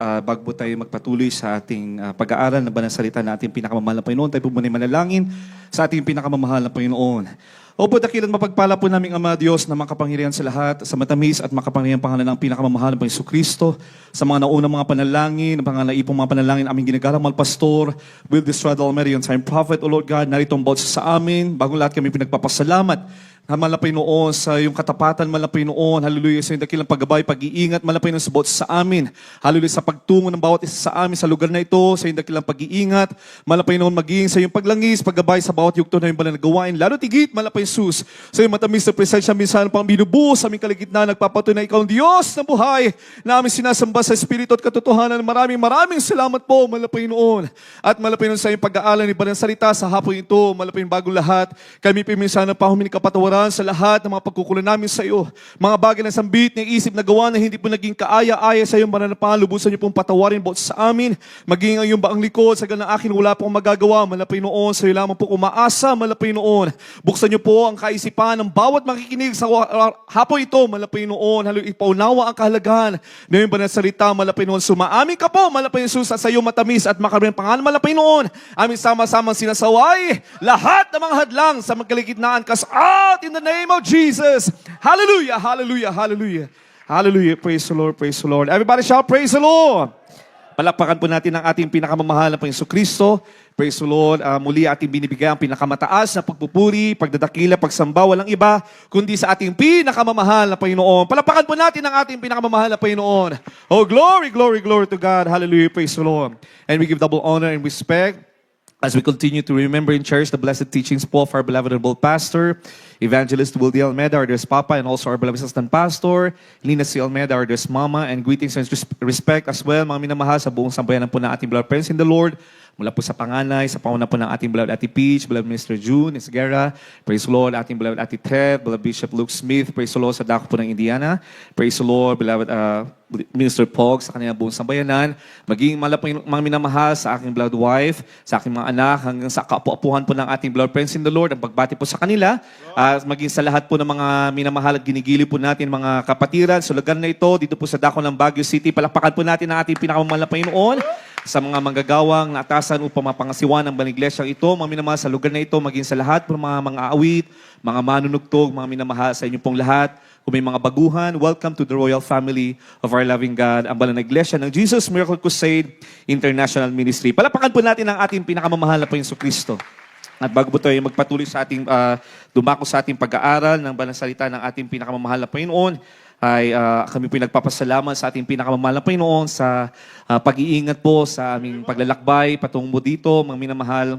Bago po tayo magpatuloy sa ating pag-aaral ng banal na salita na ating pinakamamahal na Panginoon, tayo po muna manalangin sa ating pinakamamahal na Panginoon. Opo, dakilan mapagpala po naming Ama Diyos na makapangyarihan sa lahat, sa matamis at makapangyarihan pangalan ng pinakamamahal na Panginoon Kristo, sa mga naunang mga panalangin, ang mga naipong mga panalangin aming ginagalang Pastor, Will Destroy the Almighty on Time Prophet, O Lord God, narito ang bawat sa amin, bagong lahat kami pinagpapasalamat. Malapay noon sa iyong katapatan, malapay noon, hallelujah, sa iyong dakilang paggabay, pag-iingat, malapay noon sa bawat sa amin, hallelujah, sa pagtungo ng bawat isa sa amin sa lugar na ito, sa iyong dakilang pag-iingat, malapay noon maging sa iyong paglangis, paggabay sa bawat yugto na iyong banal na gawain, lalo tigit, malapay sus, sa iyong matamis na presensya, minsan pang binubuhos sa aming kaligitnaan, nagpapatunay ikaw ang Diyos ng buhay, na aming sinasamba sa Espiritu at katotohanan. Maraming salamat po, malapay noon, at malapay noon sa iyong pag-aaral ni banal na salita sa hapon ito, malapay bagong lahat, kami piminsan na pahumin kapatawaran sa lahat ng mga pagkukulang namin sa iyo. Mga bagay na sambit, ng isip na gawa na hindi po naging kaaya-aya sa iyong mananapan, lubusan niyo pong patawarin bawat sa amin. Maging ang iyong baang likod, sa ganang akin wala pong magagawa, malapay noon, sa iyo lamang po umaasa, malapay noon. Buksan niyo po ang kaisipan ng bawat makikinig sa hapon ito, malapay noon. Halo, ipaunawa ang kahalagahan na iyong banal na salita, malapay noon. Sumaamin ka po, malapay Jesus, at sa iyo matamis at makaramihan pangalan, malapay noon. Aming sama-samang sinasaway, lahat ng mga hadlang sa magkaligitnaan, cast out in the name of Jesus. Hallelujah, hallelujah, hallelujah. Hallelujah, praise the Lord, praise the Lord. Everybody shout, praise the Lord. Palakpakan po natin ang ating pinakamamahal na Panginoon Kristo. Praise the Lord. Muli ating binibigay ang pinakamataas na pagpupuri, pagdadakila, pagsamba, walang iba, kundi sa ating pinakamamahal na Panginoon. Palakpakan po natin ang ating pinakamamahal na Panginoon. Oh, glory, glory, glory to God. Hallelujah, praise the Lord. And we give double honor and respect as we continue to remember in church the blessed teachings po of our beloved honorable pastor, Evangelist Will D. Almeida, our dearest Papa, and also our beloved assistant pastor, Lina C. Almeida, our dearest Mama, and greetings and respect as well, mga minamahal sa buong sambayanan po ng ating beloved friends in the Lord, mula po sa panganay, sa panguna po ng ating beloved Ate Peach, beloved Minister June Esguerra, praise the Lord, ating beloved Ate Ted, beloved Bishop Luke Smith, praise the Lord sa dako po ng Indiana, praise the Lord, beloved Minister Pog sa kanilang buong sambayanan, maging malapang mga minamahal sa aking beloved wife, sa aking mga anak, hanggang sa kaapu-apuhan po ng ating beloved friends in the Lord, ang pagbati po sa kanila, maging sa lahat po ng mga minamahal at ginigili po natin mga kapatiran sa lugar na ito, dito po sa dako ng Baguio City, palakpakan po natin ang ating pinakamamahal na Panginoon, sa mga manggagawang naatasan upang mapangasiwan ng Banal Iglesia ito, mga minamahal sa lugar na ito, maging sa lahat po ng mga awit, mga manunugtog, mga minamahal sa inyo pong lahat. Kung may mga baguhan, welcome to the royal family of our loving God, ang Banal na Iglesia ng Jesus Miracle Crusade International Ministry. Palapakan po natin ang ating pinakamamahal na Panginoon Kristo. At bago po tayo magpatuloy sa ating, dumako sa ating pag-aaral ng banal na salita ng ating pinakamamahal na Panginoon, ay kami po nagpapasalamat sa ating pinakamamahal na Panginoon sa pag-iingat po sa aming paglalakbay patungo dito, mga minamahal,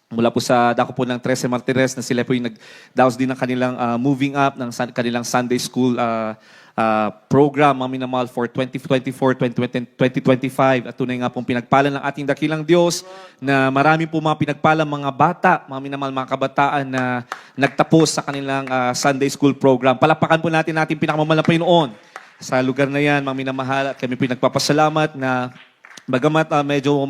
mula po sa dako po ng 13 Martires na sila po yung nagdaos din ng kanilang moving up ng kanilang Sunday School program, mga minamahal, for 2024-2025. At tunay nga pong pinagpala ng ating dakilang Diyos na marami po mga pinagpala mga bata, mga minamahal, mga kabataan na nagtapos sa kanilang Sunday School program. Palapakan po natin ating pinakamamahal na Panginoon sa lugar na yan, mga minamahal. At kami po nagpapasalamat na bagamat medyo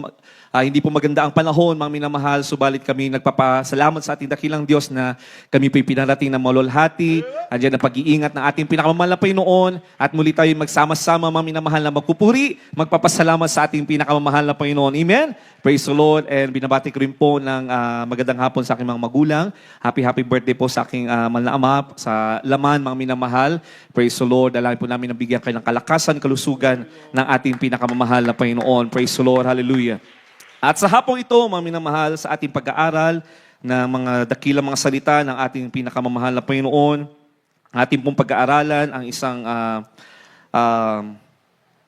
hindi po maganda ang panahon, mga minamahal, subalit kami nagpapasalamat sa ating dakilang Diyos na kami po'y pinarating ng malulhati, andyan ang pag-iingat ng ating pinakamamahal na Panginoon, at muli tayo magsama-sama, mga minamahal, na magpupuri, magpapasalamat sa ating pinakamamahal na Panginoon. Amen? Praise the Lord, and binabati ko rin po ng magandang hapon sa aking mga magulang. Happy birthday po sa aking mahal na ama, sa laman, mga minamahal. Praise the Lord, dalangin po namin nabigyan kayo ng kalakasan, kalusugan ng ating pinakamamahal na Panginoon. Praise the Lord, hallelujah. At sa hapong ito, mga minamahal, sa ating pag-aaral ng mga dakilang mga salita ng ating pinakamamahal na Panginoon, ating pong pag-aaralan ang isang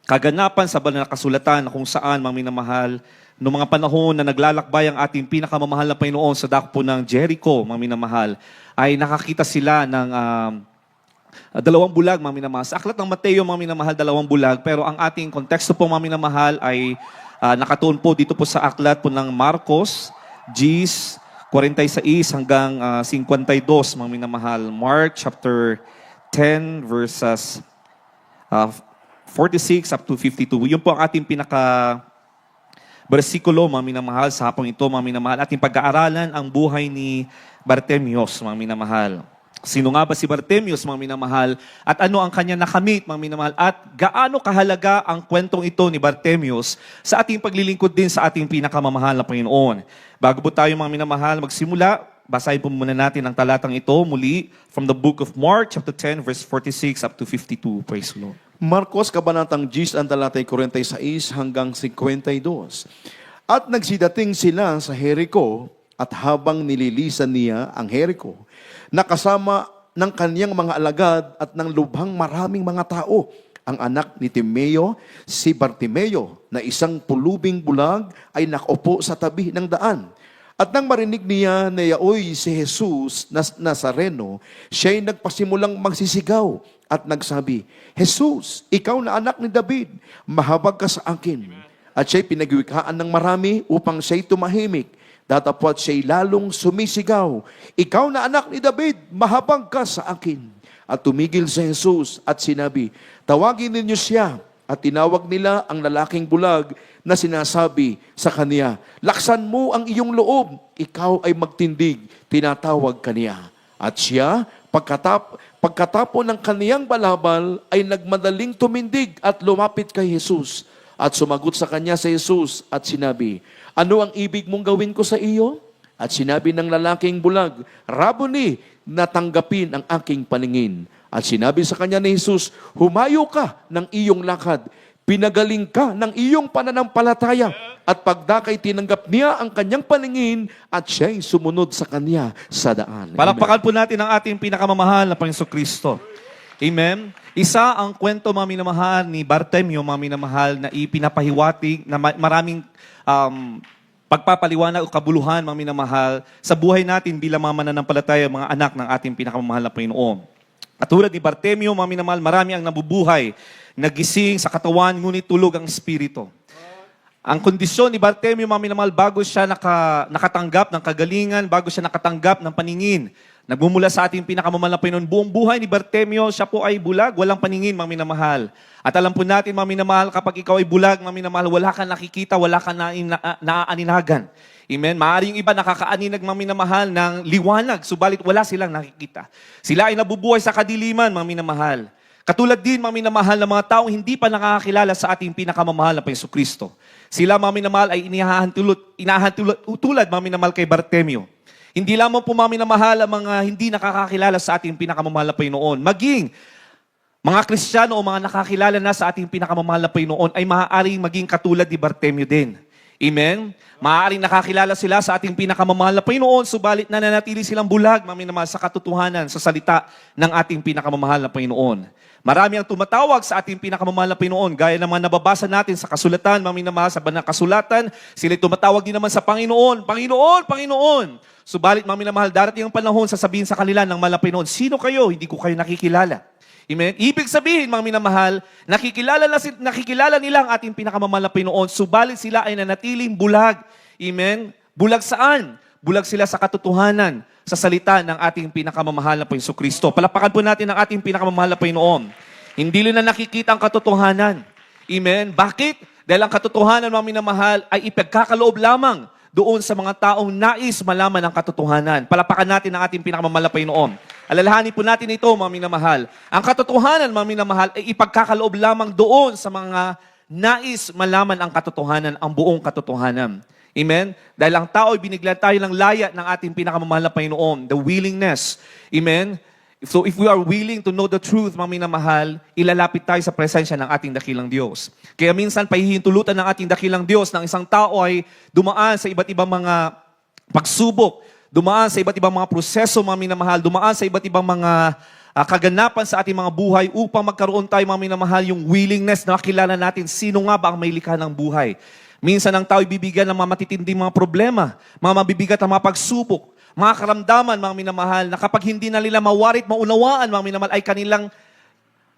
kaganapan sa banal na kasulatan na kung saan, mga minamahal, noong mga panahon na naglalakbay ang ating pinakamamahal na Panginoon sa dako po ng Jericho, mga minamahal, ay nakakita sila ng dalawang bulag, mga minamahal. Sa aklat ng Mateo, mga minamahal, dalawang bulag, pero ang ating konteksto po, mga minamahal, ay nakatuon po dito po sa aklat po ng Marcos, Gs. 46 hanggang 52, mga minamahal. Mark chapter 10 verses 46 up to 52. Yun po ang ating versikulo, mga minamahal, sa hapong ito, mga minamahal. Ating pag-aaralan ang buhay ni Bartimeos, mga minamahal. Sino nga ba si Bartimeus, mga minamahal? At ano ang kanya nakamit, mga minamahal? At gaano kahalaga ang kwentong ito ni Bartimeus sa ating paglilingkod din sa ating pinakamamahal na Panginoon? Bago po tayo, mga minamahal, magsimula, basahin po muna natin ang talatang ito muli from the book of Mark, chapter 10, verse 46 up to 52. Praise the Lord. Marcos, kabanatang 10, ang talatay 46 hanggang 52. At nagsidating sila sa Jericho, at habang nililisan niya ang Jericho, nakasama ng kaniyang mga alagad at ng lubhang maraming mga tao, ang anak ni Timeo, si Bartimeo, na isang pulubing bulag ay nakaupo sa tabi ng daan. At nang marinig niya na yaoy si Jesus na Nazareno, siya'y nagpasimulang magsisigaw at nagsabi, Jesus, ikaw na anak ni David, mahabag ka sa akin. At siya'y pinagwikhaan ng marami upang siya'y tumahimik. Datapwat siya'y lalong sumisigaw, ikaw na anak ni David, mahabag ka sa akin. At tumigil si Jesus at sinabi, tawagin ninyo siya. At tinawag nila ang lalaking bulag na sinasabi sa kaniya, laksan mo ang iyong loob, ikaw ay magtindig, tinatawag kaniya. At siya, pagkatapo ng kaniyang balabal, ay nagmadaling tumindig at lumapit kay Jesus. At sumagot sa kanya si Jesus at sinabi, ano ang ibig mong gawin ko sa iyo? At sinabi ng lalaking bulag, Rabboni, natanggapin ang aking paningin. At sinabi sa kanya ni Jesus, humayo ka ng iyong lakad, pinagaling ka ng iyong pananampalataya. At pagdakay tinanggap niya ang kanyang paningin at siya'y sumunod sa kanya sa daan. Palakpakan po natin ang ating pinakamamahal na Panginoon Kristo. Amen. Isa ang kwento, mga minamahal, ni Bartimeo, mga minamahal, na ipinapahiwatig na maraming pagpapaliwanag o kabuluhan, mga minamahal, sa buhay natin bilang mga mananampalataya, mga anak ng ating pinakamamahal na Panginoon. At tulad ni Bartimeo, mga minamahal, marami ang nabubuhay, nagising sa katawan, ngunit tulog ang espiritu. Ang kondisyon ni Bartimeo, mga minamahal, bago siya nakatanggap ng kagalingan, bago siya nakatanggap ng paningin, nagmumula sa ating pinakamamahal na Panginoon. Buong buhay ni Bartimeo, siya po ay bulag, walang paningin, mga minamahal. At alam po natin, mga minamahal, kapag ikaw ay bulag, mga minamahal, wala kang nakikita, wala kang naaaninagan. Amen? Maaaring yung iba nakakaaninag, mga minamahal, ng liwanag, subalit wala silang nakikita. Sila ay nabubuhay sa kadiliman, mga minamahal. Katulad din, mga minamahal, ng mga taong hindi pa nakakakilala sa ating pinakamamahal na Panginoon Kristo. Sila, mga minamahal, ay inahantulad, mga minamahal, kay Bartimeo. Hindi lamang po, mga minamahal, ang mga hindi nakakakilala sa ating pinakamamahal na Panginoon. Maging mga Kristiyano o mga nakakilala na sa ating pinakamamahal na Panginoon ay maaaring maging katulad ni Bartimeo din. Amen? Maaaring nakakilala sila sa ating pinakamamahal na Panginoon, subalit nananatili silang bulag, mga minamahal, sa katotohanan, sa salita ng ating pinakamamahal na Panginoon. Marami ang tumatawag sa ating pinakamamahal na Panginoon, gaya naman nababasa natin sa kasulatan, mga minamahal, sa banal na kasulatan, sila'y tumatawag din naman sa Panginoon, Panginoon, Panginoon. Subalit, mga minamahal, darating ang panahon, sasabihin sa kanila ng mahal na Panginoon, sino kayo? Hindi ko kayo nakikilala. Amen? Ibig sabihin, mga minamahal, nakikilala nila ang ating pinakamamahal na Panginoon, subalit sila ay nanatiling bulag. Amen? Bulag saan? Bulag sila sa katotohanan, sa salita ng ating pinakamamahal na Panginoon Kristo. Palapakan po natin ang ating pinakamamahal na Panginoon. Hindi nila nakikita ang katotohanan. Amen? Bakit? Dahil ang katotohanan, mga minamahal, ay ipagkakaloob lamang doon sa mga taong nais malaman ang katotohanan. Palapakan natin ang ating pinakamamahal na Panginoon. Alalahanin po natin ito, mga minamahal. Ang katotohanan, mga minamahal, ay ipagkakaloob lamang doon sa mga nais malaman ang katotohanan, ang buong katotohanan. Amen? Dahil ang tao ay binigyan tayo ng laya ng ating pinakamamahal na Panginoon, the willingness. Amen? So if we are willing to know the truth, mga minamahal, ilalapit tayo sa presensya ng ating dakilang Diyos. Kaya minsan, pahihintulutan ng ating dakilang Diyos ng isang tao ay dumaan sa iba't ibang mga pagsubok, dumaan sa iba't ibang mga proseso, mga minamahal, dumaan sa iba't ibang mga kaganapan sa ating mga buhay upang magkaroon tayo, mga minamahal, yung willingness na makilala natin sino nga ba ang may likha ng buhay. Minsan ang tao bibigyan ng mga matitinding mga problema, mga mabibigat ang mga pagsubok, mga karamdaman, mga minamahal, na kapag hindi na nila mawarit, maunawaan, mga minamahal, ay kanilang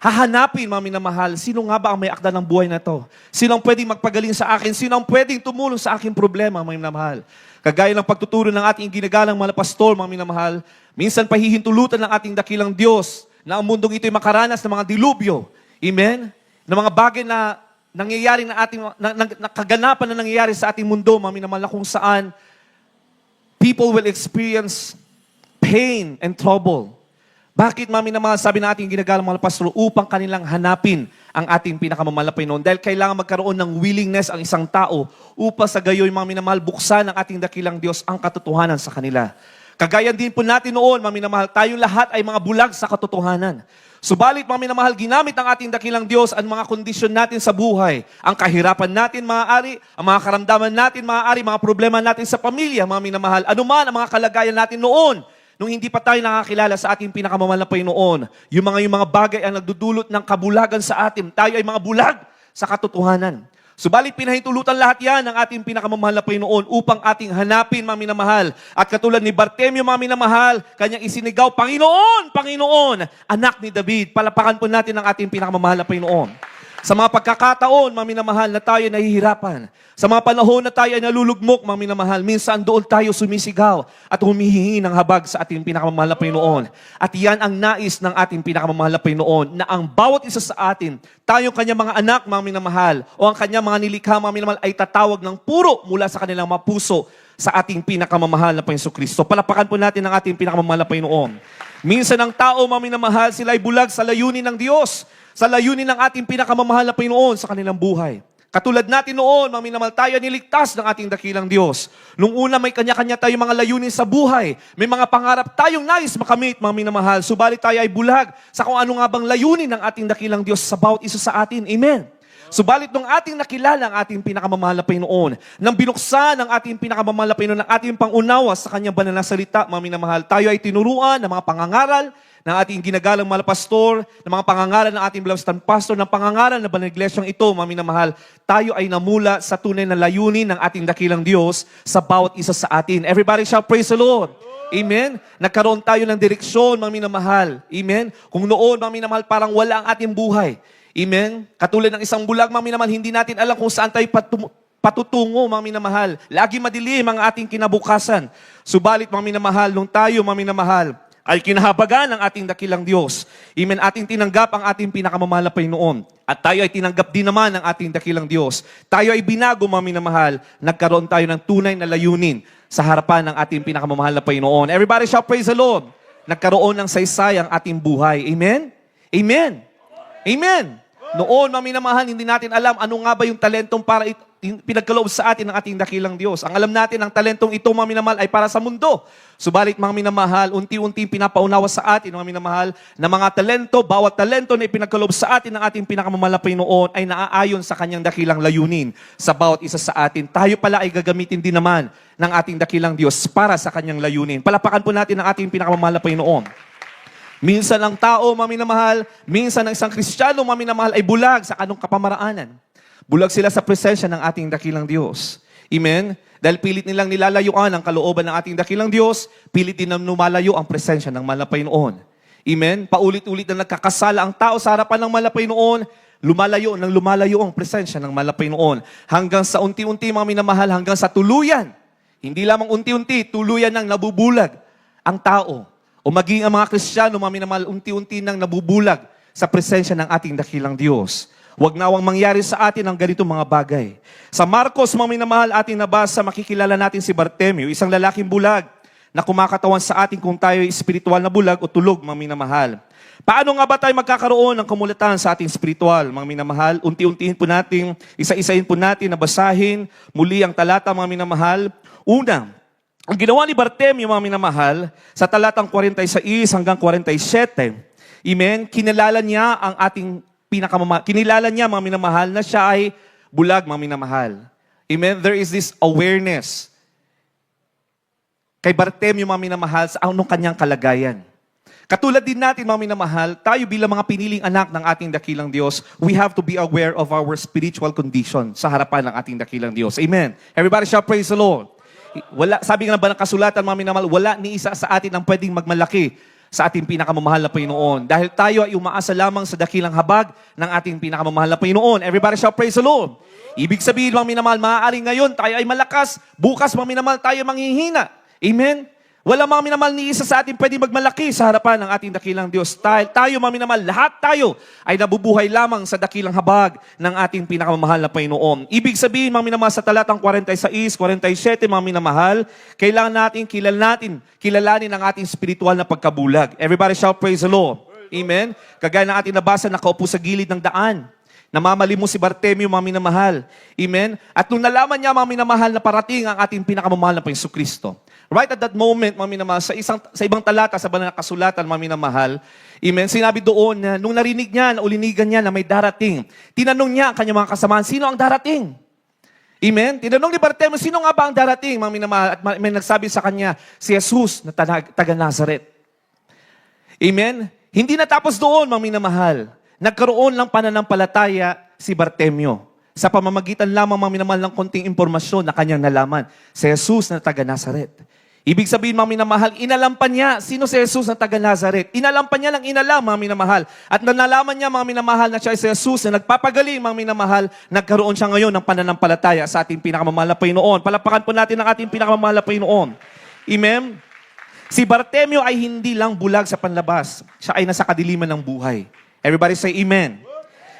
hahanapin, mga minamahal, sino nga ba ang may akda ng buhay na to? Sino ang pwedeng magpagaling sa akin? Sino ang pwedeng tumulong sa aking problema, mga minamahal? Kagaya ng pagtuturo ng ating ginagalang mga pastor, mga minamahal, minsan pahihintulutan ng ating dakilang Diyos na ang mundong ito'y makaranas ng mga dilubyo. Amen? Ng mga bagay na nangyayari na ating kaganapan na nangyayari sa ating mundo, mga minamahal, kung saan people will experience pain and trouble. Bakit, mga minamahal, sabi ng ating ginagalang mga pastor, upang kanilang hanapin ang ating pinakamamahal na Panginoon? Dahil kailangan magkaroon ng willingness ang isang tao upang sa gayoy, mga minamahal, buksan ng ating dakilang Diyos ang katotohanan sa kanila. Kagaya din po natin noon, mga minamahal, tayong lahat ay mga bulag sa katotohanan. Subalit, mga minamahal, ginamit ang ating dakilang Diyos ang mga kondisyon natin sa buhay. Ang kahirapan natin, maaari, ang mga karamdaman natin, maaari, mga problema natin sa pamilya, mga minamahal, anuman ang mga kalagayan natin noon, nung hindi pa tayo nakakilala sa ating pinakamamahal na Panginoon, yung mga bagay ang nagdudulot ng kabulagan sa atin. Tayo ay mga bulag sa katotohanan. Subalit pinahintulutan lahat yan ng ating pinakamamahal na Panginoon upang ating hanapin, mga minamahal. At katulad ni Bartimeo, mga minamahal, kanyang isinigaw, Panginoon, Panginoon, anak ni David. Palapakan po natin ang ating pinakamamahal na Panginoon. Sa mga pagkakataon, mga minamahal, na tayo nahihirapan. Sa mga panahon na tayo ay nalulugmok, mga minamahal, minsan doon tayo sumisigaw at humihingi ng habag sa ating pinakamamahal na Panginoon. At yan ang nais ng ating pinakamamahal na Panginoon, na ang bawat isa sa atin, tayong kanyang mga anak, mga minamahal, o ang kanyang mga nilikha, mga minamahal, ay tatawag ng puro mula sa kanilang mga puso sa ating pinakamamahal na Panginoon Kristo. Palapakan po natin ang ating pinakamamahal na Panginoon. Minsan ang tao, mga minamahal, sila ay bulag sa layunin ng Diyos, sa layunin ng ating pinakamamahal na Panginoon sa kanilang buhay. Katulad natin noon, mga minamahal, tayo niligtas ng ating dakilang Diyos. Nung una, may kanya-kanya tayong mga layunin sa buhay. May mga pangarap tayong nais makamit, mga minamahal. Subalit tayo ay bulag sa kung ano nga bang layunin ng ating dakilang Diyos sa bawat isa sa atin. Amen. Subalit nung ating nakilala ang ating pinakamamahal na Panginoon, nang binuksan ang ating pinakamamahal na Panginoon, ang ating pangunawa sa kanyang banal na salita, mga minamahal, tayo ay tinuruan ng mga pangangaral ng ating ginagalang mahal pastor, ng mga pangangaral ng ating beloved pastor, ng pangangaral na banal iglesyang ito, mga minamahal, tayo ay namula sa tunay na layunin ng ating dakilang Diyos sa bawat isa sa atin. Everybody shout, praise the Lord. Amen? Nagkaroon tayo ng direksyon, mga minamahal. Amen? Kung noon, mga minamahal, parang wala ang ating buhay. Amen? Katulad ng isang bulag, mga minamahal, hindi natin alam kung saan tayo patutungo, mga minamahal. Lagi madilim ang ating kinabukasan. Subalit, mga minamahal, nung tayo, mga minamahal, ay kinahabagan ng ating dakilang Diyos. Amen. Ating tinanggap ang ating pinakamamahal na Panginoon. At tayo ay tinanggap din naman ng ating dakilang Diyos. Tayo ay binago, mga minamahal. Nagkaroon tayo ng tunay na layunin sa harapan ng ating pinakamamahal na Panginoon. Everybody shout, praise the Lord. Nagkaroon ng saysay ang ating buhay. Amen? Amen. Amen. Noon, mga minamahal, hindi natin alam ano nga ba yung talentong para pinagkaloob sa atin ng ating dakilang Diyos. Ang alam natin, ang talentong ito, mga minamahal, ay para sa mundo. Subalit, mga minamahal, unti-unti pinapaunawa sa atin, mga minamahal, na mga talento, bawat talento na ipinagkaloob sa atin ng ating pinakamamahal na Panginoon ay naaayon sa kanyang dakilang layunin sa bawat isa sa atin. Tayo pala ay gagamitin din naman ng ating dakilang Diyos para sa kanyang layunin. Palapakan po natin ang ating pinakamamahal na Panginoon. Minsan ang tao, mga minamahal, minsan ang isang Kristiyano, mga minamahal, ay bulag sa kanong kapamaraanan. Bulag sila sa presensya ng ating dakilang Diyos. Amen? Dahil pilit nilang nilalayuan ang kalooban ng ating dakilang Diyos, pilit din na lumalayo ang presensya ng mahal na Panginoon. Amen? Paulit-ulit na nagkakasala ang tao sa harapan ng mahal na Panginoon, lumalayo ang presensya ng mahal na Panginoon. Hanggang sa unti-unti, mga minamahal, hanggang sa tuluyan. Hindi lamang unti-unti, tuluyan nang nabubulag ang tao. O maging ang mga Kristiyano, mga minamahal, unti-unti nang nabubulag sa presensya ng ating dakilang Diyos. Huwag nawang mangyari sa atin ang ganitong mga bagay. Sa Marcos, mga minamahal, ating nabasa, makikilala natin si Bartimeo, isang lalaking bulag na kumakatawan sa atin kung tayo espiritual na bulag o tulog, mga minamahal. Paano nga ba tayo magkakaroon ng kamulatan sa ating espiritual, mga minamahal? Unti-untiin po natin, isa-isahin po natin, nabasahin muli ang talata, mga minamahal. Una, ang ginawa ni Bartimeo, mga minamahal, sa talatang 46 hanggang 47, amen, kinilala niya ang ating kinilala niya, mga minamahal, na siya ay bulag, mga minamahal. Amen? There is this awareness kay Bartimeo, mga minamahal, sa anong kanyang kalagayan. Katulad din natin, mga minamahal, tayo bilang mga piniling anak ng ating dakilang Diyos, we have to be aware of our spiritual condition sa harapan ng ating dakilang Diyos. Amen? Everybody shall praise the Lord. Sabi nga ba ng kasulatan, mga minamahal, wala ni isa sa atin ang pwedeng magmalaki sa ating pinakamamahal na Panginoon. Dahil tayo ay umaasa lamang sa dakilang habag ng ating pinakamamahal na Panginoon. Everybody shall praise the Lord. Ibig sabihin, mga minamahal, maaaring ngayon tayo ay malakas, bukas, mga minamahal, tayo manghihina. Amen? Wala mga minamahal ni isa sa atin pwede magmalaki sa harapan ng ating dakilang Diyos. Tayo mga minamahal, lahat tayo ay nabubuhay lamang sa dakilang habag ng ating pinakamamahal na Panginoon. Ibig sabihin mga minamahal sa talatang 46, 47 mga minamahal, kailangan natin kilalanin ang ating spiritual na pagkabulag. Everybody shout praise the Lord. Amen. Kagaya ng ating nabasa, nakaupo sa gilid ng daan. Namamalimos si Bartimeo, mga minamahal. Amen? At nung nalaman niya, mga minamahal, na parating ang ating pinakamamahal na Panginoong Kristo. Right at that moment, mga minamahal, sa ibang talata, sa banal na kasulatan, mga minamahal, amen, sinabi doon na nung narinig niya, na ulinigan niya na may darating, tinanong niya ang kanyang mga kasamahan, sino ang darating? Amen? Tinanong ni Bartimeo, sino nga ba ang darating, mga minamahal? At may nagsabi sa kanya, si Jesus na taga Nazaret. Amen? Hindi natapos doon, mga minamahal. Nagkaroon ng pananampalataya si Bartimeo sa pamamagitan lamang mga minamahal ng konting impormasyon na kanyang nalaman. Si Jesus na taga Nazaret. Ibig sabihin mga minamahal, inalampan niya sino si Jesus na taga Nazaret. Inalampan niya ng inalam mga minamahal. At nalaman niya mga minamahal na siya si Jesus na nagpapagaling mga minamahal, nagkaroon siya ngayon ng pananampalataya sa ating pinakamamahal na Panginoon. Palapakan po natin ang ating pinakamamahal na Panginoon. Amen? Si Bartimeo ay hindi lang bulag sa panlabas. Siya ay nasa kadiliman ng buhay. Everybody say amen.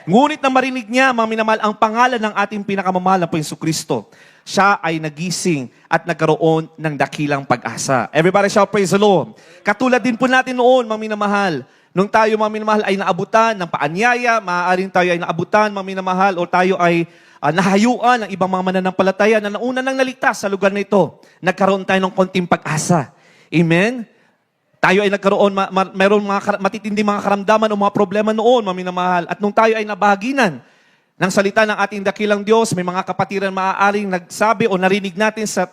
Ngunit na marinig niya, mga minamahal, ang pangalan ng ating pinakamamahal na Panginoong Kristo, siya ay nagising at nagkaroon ng dakilang pag-asa. Everybody shout praise the Lord. Katulad din po natin noon, mga minamahal, nung tayo, mga minamahal, ay naabutan ng paanyaya, maaaring tayo ay naabutan, mga minamahal, o tayo ay nahayuan ng ibang mga mananampalataya na nauna nang naligtas sa lugar na ito. Nagkaroon tayo ng konting pag-asa. Amen? Tayo ay nagkaroon, mayroong matitindi mga karamdaman o mga problema noon, mga minamahal. At nung tayo ay nabahaginan ng salita ng ating dakilang Diyos, may mga kapatiran maaaring nagsabi o narinig natin sa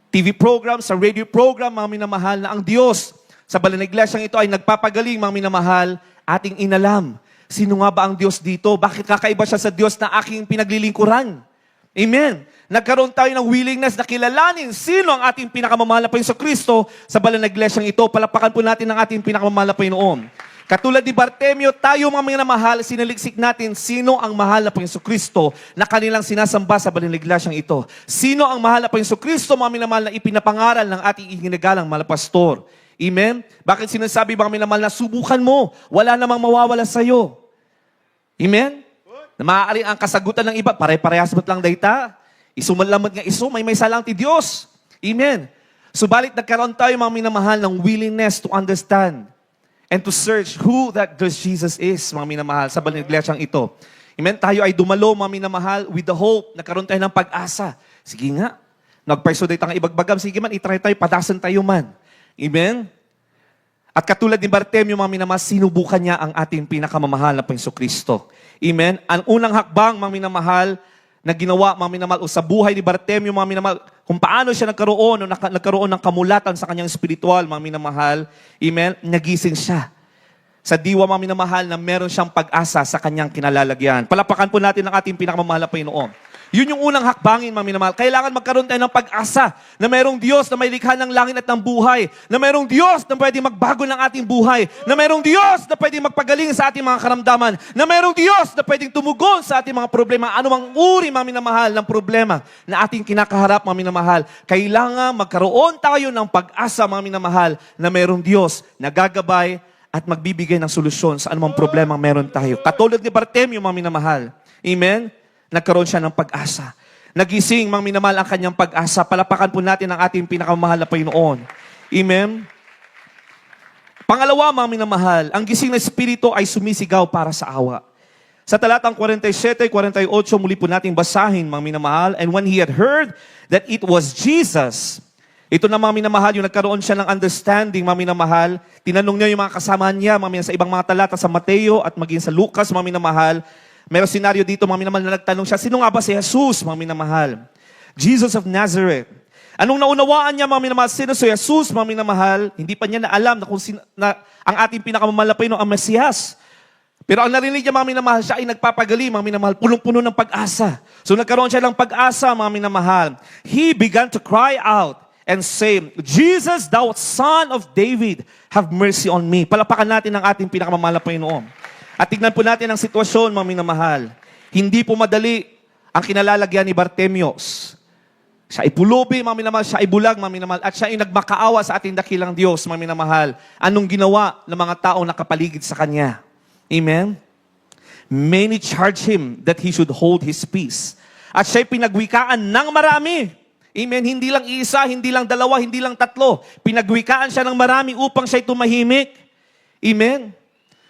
TV program, sa radio program, mga minamahal, na ang Diyos sa banal na iglesyang ito ay nagpapagaling, mga minamahal, ating inalam. Sino nga ba ang Diyos dito? Bakit kakaiba siya sa Diyos na aking pinaglilingkuran? Amen. Nagkaroon tayo ng willingness na kilalanin sino ang ating pinakamamahal na Panginoon Kristo sa banal na iglesyang ito. Palapakan po natin ang ating pinakamamahal na Panginoon. Katulad ni Bartimeo, tayo mga minamahal, sinaliksik natin sino ang mahal na Panginoon Kristo na kanilang sinasamba sa banal na iglesyang ito. Sino ang mahal na Panginoon Kristo, mga minamahal, na ipinapangaral ng ating iginagalang mahal na pastor. Amen? Bakit sinasabi mga minamahal na subukan mo, wala namang mawawala sa iyo. Amen? Na maaari ang kasagutan ng iba, pare-parehas mo't lang dayta. Isumalamot nga iso, may salang ti Diyos. Amen. Subalit nagkaroon tayo mga minamahal ng willingness to understand and to search who that Jesus is, mga minamahal, sa banal na iglesyang ito. Amen. Tayo ay dumalo, mga minamahal, with the hope. Nagkaroon tayo ng pag-asa. Sige nga, nagpaisoday tang ibagbagam, sige man, itry tayo, padasan tayo man. Amen. At katulad ni Bartimeo, mga minamahal, sinubukan niya ang ating pinakamamahal na Panginoong Kristo. Amen. Ang unang hakbang, mga minamahal, na ginawa, mga minamahal, o sa buhay ni Bartimeo, mga minamahal, kung paano siya nagkaroon ng kamulatan sa kanyang spiritual, mga minamahal, amen, nagising siya. Sa diwa, mga minamahal, na meron siyang pag-asa sa kanyang kinalalagyan. Palapakan po natin ang ating pinakamamahal na Panginoon. Yun yung unang hakbangin, mga minamahal. Kailangan magkaroon tayo ng pag-asa na mayroong Diyos na may likha ng langit at ng buhay, na mayroong Diyos na pwede magbago ng ating buhay, na mayroong Diyos na pwede magpagaling sa ating mga karamdaman, na mayroong Diyos na pwedeng tumugon sa ating mga problema, anumang uri, mga minamahal, ng problema na ating kinakaharap, mga minamahal. Kailangan magkaroon tayo ng pag-asa, mga minamahal, na mayroong Diyos na gagabay at magbibigay ng solusyon sa anumang problema meron tayo. Katulad ni Bartimeo, mga minamahal. Amen? Nagkaroon siya ng pag-asa. Nagising, mga minamahal, ang kanyang pag-asa. Palapakan po natin ang ating pinakamahal na Panginoon. Amen? Pangalawa, mga minamahal, ang gising na espiritu ay sumisigaw para sa awa. Sa talatang 47, 48, muli po natin basahin, mga minamahal. And when he had heard that it was Jesus, ito na, mga minamahal, yung nagkaroon siya ng understanding, mga minamahal. Tinanong niya yung mga kasama niya, mga minamahal, sa ibang mga talata sa Mateo at maging sa Lucas, mga minamahal. Meron senaryo dito, mga minamahal, na nagtanong siya, sino nga ba si Jesus, mga minamahal? Jesus of Nazareth. Anong naunawaan niya, mga minamahal, sino si Jesus, mga minamahal? Hindi pa niya na alam na kung ang ating pinakamamahal na Panginoon ang Mesiyas. Pero ang narinig niya, mga minamahal, siya ay nagpapagali, mga minamahal, punong-puno ng pag-asa. So nagkaroon siya ng pag-asa, mga minamahal. He began to cry out and say, Jesus, thou son of David, have mercy on me. Palapakan natin ang ating pinakamamahal na Panginoon. At tignan po natin ang sitwasyon, mga minamahal. Hindi po madali ang kinalalagyan ni Bartimeo. Siya ay pulubi, mga minamahal. Siya ay bulag, mga minamahal. At siya ay nagmakaawa sa ating dakilang Diyos, mga minamahal. Anong ginawa ng mga taong nakapaligid sa Kanya? Amen? Many charged him that he should hold his peace. At siya'y pinagwikaan ng marami. Amen? Hindi lang isa, hindi lang dalawa, hindi lang tatlo. Pinagwikaan siya ng marami upang siya'y tumahimik. Amen?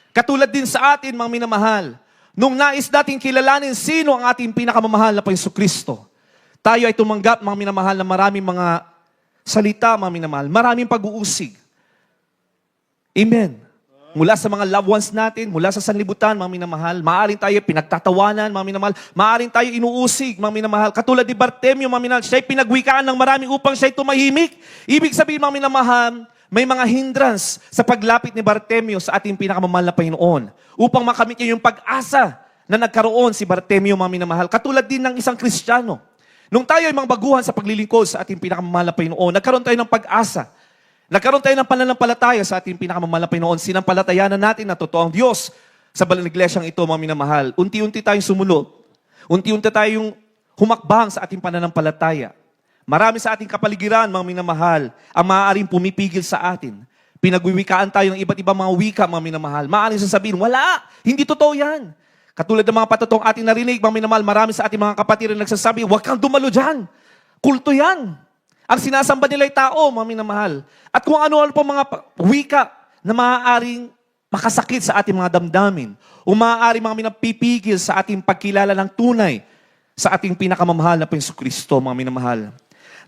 Katulad din sa atin, mga minamahal. Nung nais natin kilalanin sino ang ating pinakamamahal na Panginoong Kristo, tayo ay tumanggap, mga minamahal, na maraming mga salita, mga minamahal. Maraming pag-uusig. Amen. Mula sa mga loved ones natin, mula sa sanlibutan, mga minamahal, maaaring tayo pinagtatawanan, mga minamahal, maaaring tayo inuusig, mga minamahal. Katulad ni Bartemio, mga minamahal, siya'y pinagwikaan ng marami upang siya'y tumahimik. Ibig sabihin, mga minamahal, may mga hindrance sa paglapit ni Bartemio sa ating pinakamamahal na Panginoon upang makamit niya yung pag-asa na nagkaroon si Bartemio, mga minamahal. Katulad din ng isang Kristiyano. Nung tayo ay mga baguhan sa paglilingkod sa ating pinakamamahal na Panginoon, nagkaroon tayo ng pag-asa. Nagkaroon tayo ng pananampalataya sa ating pinakamamahal na Panginoon. Sinampalatayanan natin na totoo ang Diyos sa banal na iglesyang ito, mga minamahal. Unti-unti tayong sumunod. Unti-unti tayong humakbang sa ating pananampalataya. Marami sa ating kapaligiran, mga minamahal, ang maaaring pumipigil sa atin. Pinagwiwikaan tayo ng iba't ibang mga wika, mga minamahal. Maaaring sasabihin, wala, hindi totoo yan. Katulad ng mga patatong ating narinig, mga minamahal, marami sa ating mga kapatid na nagsasabi, huwag kang dumalo dyan. Kulto yan. Ang sinasamba nila ay tao, mga minamahal. At kung ano-ano pa mga wika na maaaring makasakit sa ating mga damdamin o maaaring mga minapipigil sa ating pagkilala ng tunay sa ating pinakamamahal na Panginoong Kristo, mga minamahal.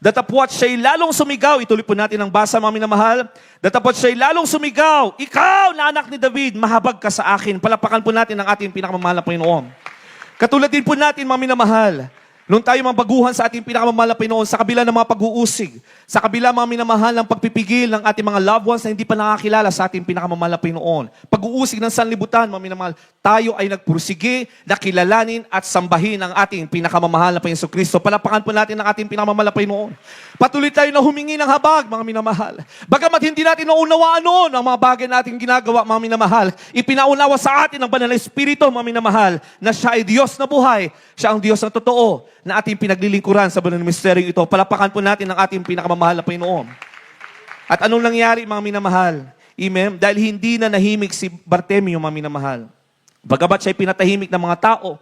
Datapwat siya'y lalong sumigaw. Ituloy po natin ang basa, mga minamahal. Datapwat siya'y lalong sumigaw. Ikaw na anak ni David, mahabag ka sa akin. Palapakan po natin ang ating pinakamamahal na Panginoon. Katulad din po natin, mga minamahal, nung tayo mga baguhan sa ating pinakamamahal na Panginoon, sa kabila ng mga pag-uusig, sa kabila mga minamahal ng pagpipigil ng ating mga loved ones na hindi pa nakakilala sa ating pinakamamahal na Panginoon, pag-uusig ng sanlibutan, mga minamahal, tayo ay nagpursige na kilalanin at sambahin ang ating pinakamamahal na Panginoon Kristo. Palapakan po natin ang ating pinakamamahal na Panginoon. Patuloy tayo na humingi ng habag, mga minamahal. Bagamat hindi natin naunawaan noon ang mga bagay natin ginagawa, mga minamahal, ipinaunawa sa atin ng banal na Espiritu, mga minamahal, na siya ay Diyos na buhay, siya ang Diyos na totoo, na ating pinaglilingkuran sa banal na misteryo ito. Palapakan po natin ang ating pinakamamahal na Panginoon. At anong nangyari, mga minamahal? Amen? Dahil hindi na nahimik si Bartemio, mga minamahal. Bagamat siya'y pinatahimik ng mga tao,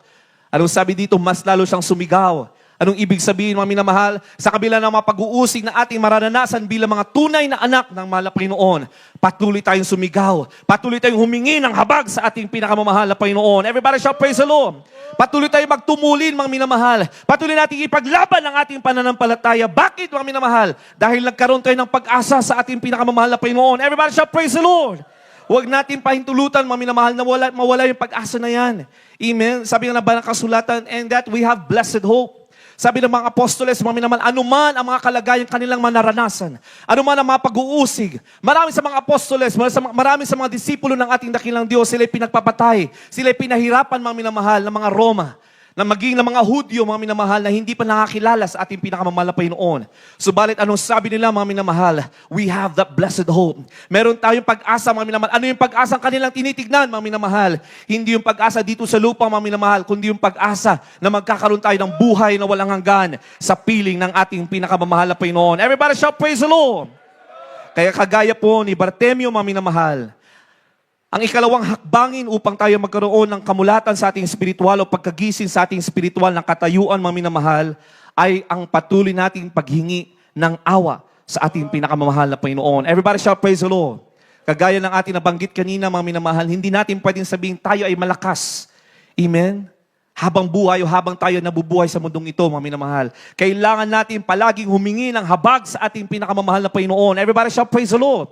anong sabi dito? Mas lalo siyang sumigaw. Anong ibig sabihin, mga minamahal? Sa kabila ng mga pag-uusig na ating mararanasan bilang mga tunay na anak ng mahal na Panginoon, patuloy tayong sumigaw. Patuloy tayong humingi ng habag sa ating pinakamamahal na Panginoon. Everybody shout praise the Lord. Patuloy tayong magtumulin, mga minamahal. Patuloy natin ipaglaban ang ating pananampalataya. Bakit, mga minamahal? Dahil nagkaroon tayo ng pag-asa sa ating pinakamamahal na Panginoon. Everybody shout praise the Lord. Huwag natin pahintulutan, mga minamahal, na mawala yung pag-asa na yan. Amen? Sabi nga na banal kasulatan, and that we have blessed hope. Sabi ng mga apostoles, mga minamahal, anuman ang mga kalagayan kanilang manaranasan, anuman ang mga pag-uusig, marami sa mga apostoles, marami sa mga disipulo ng ating dakilang Diyos, sila'y pinagpapatay, sila'y pinahirapan, mga minamahal, ng mga Roma, na maging ng mga Hudyo, mga minamahal, na hindi pa nakakilala sa ating pinakamamahal na Panginoon. Subalit, anong sabi nila, mga minamahal? We have that blessed hope. Meron tayong pag-asa, mga minamahal. Ano yung pag-asa ang kanilang tinitignan, mga minamahal? Hindi yung pag-asa dito sa lupa, mga minamahal, kundi yung pag-asa na magkakaroon tayo ng buhay na walang hanggan sa piling ng ating pinakamamahal na Panginoon. Everybody shout praise the Lord! Kaya kagaya po ni Bartemio, mga minamahal, ang ikalawang hakbangin upang tayo magkaroon ng kamulatan sa ating spiritual o pagkagising sa ating spiritual ng katayuan, mga minamahal, ay ang patuloy nating paghingi ng awa sa ating pinakamamahal na Panginoon. Everybody shout praise the Lord. Kagaya ng ating nabanggit kanina, mga minamahal, hindi natin pwedeng sabihin tayo ay malakas. Amen? Habang buhay o habang tayo nabubuhay sa mundong ito, mga minamahal, kailangan natin palaging humingi ng habag sa ating pinakamamahal na Panginoon. Everybody shout praise the Lord.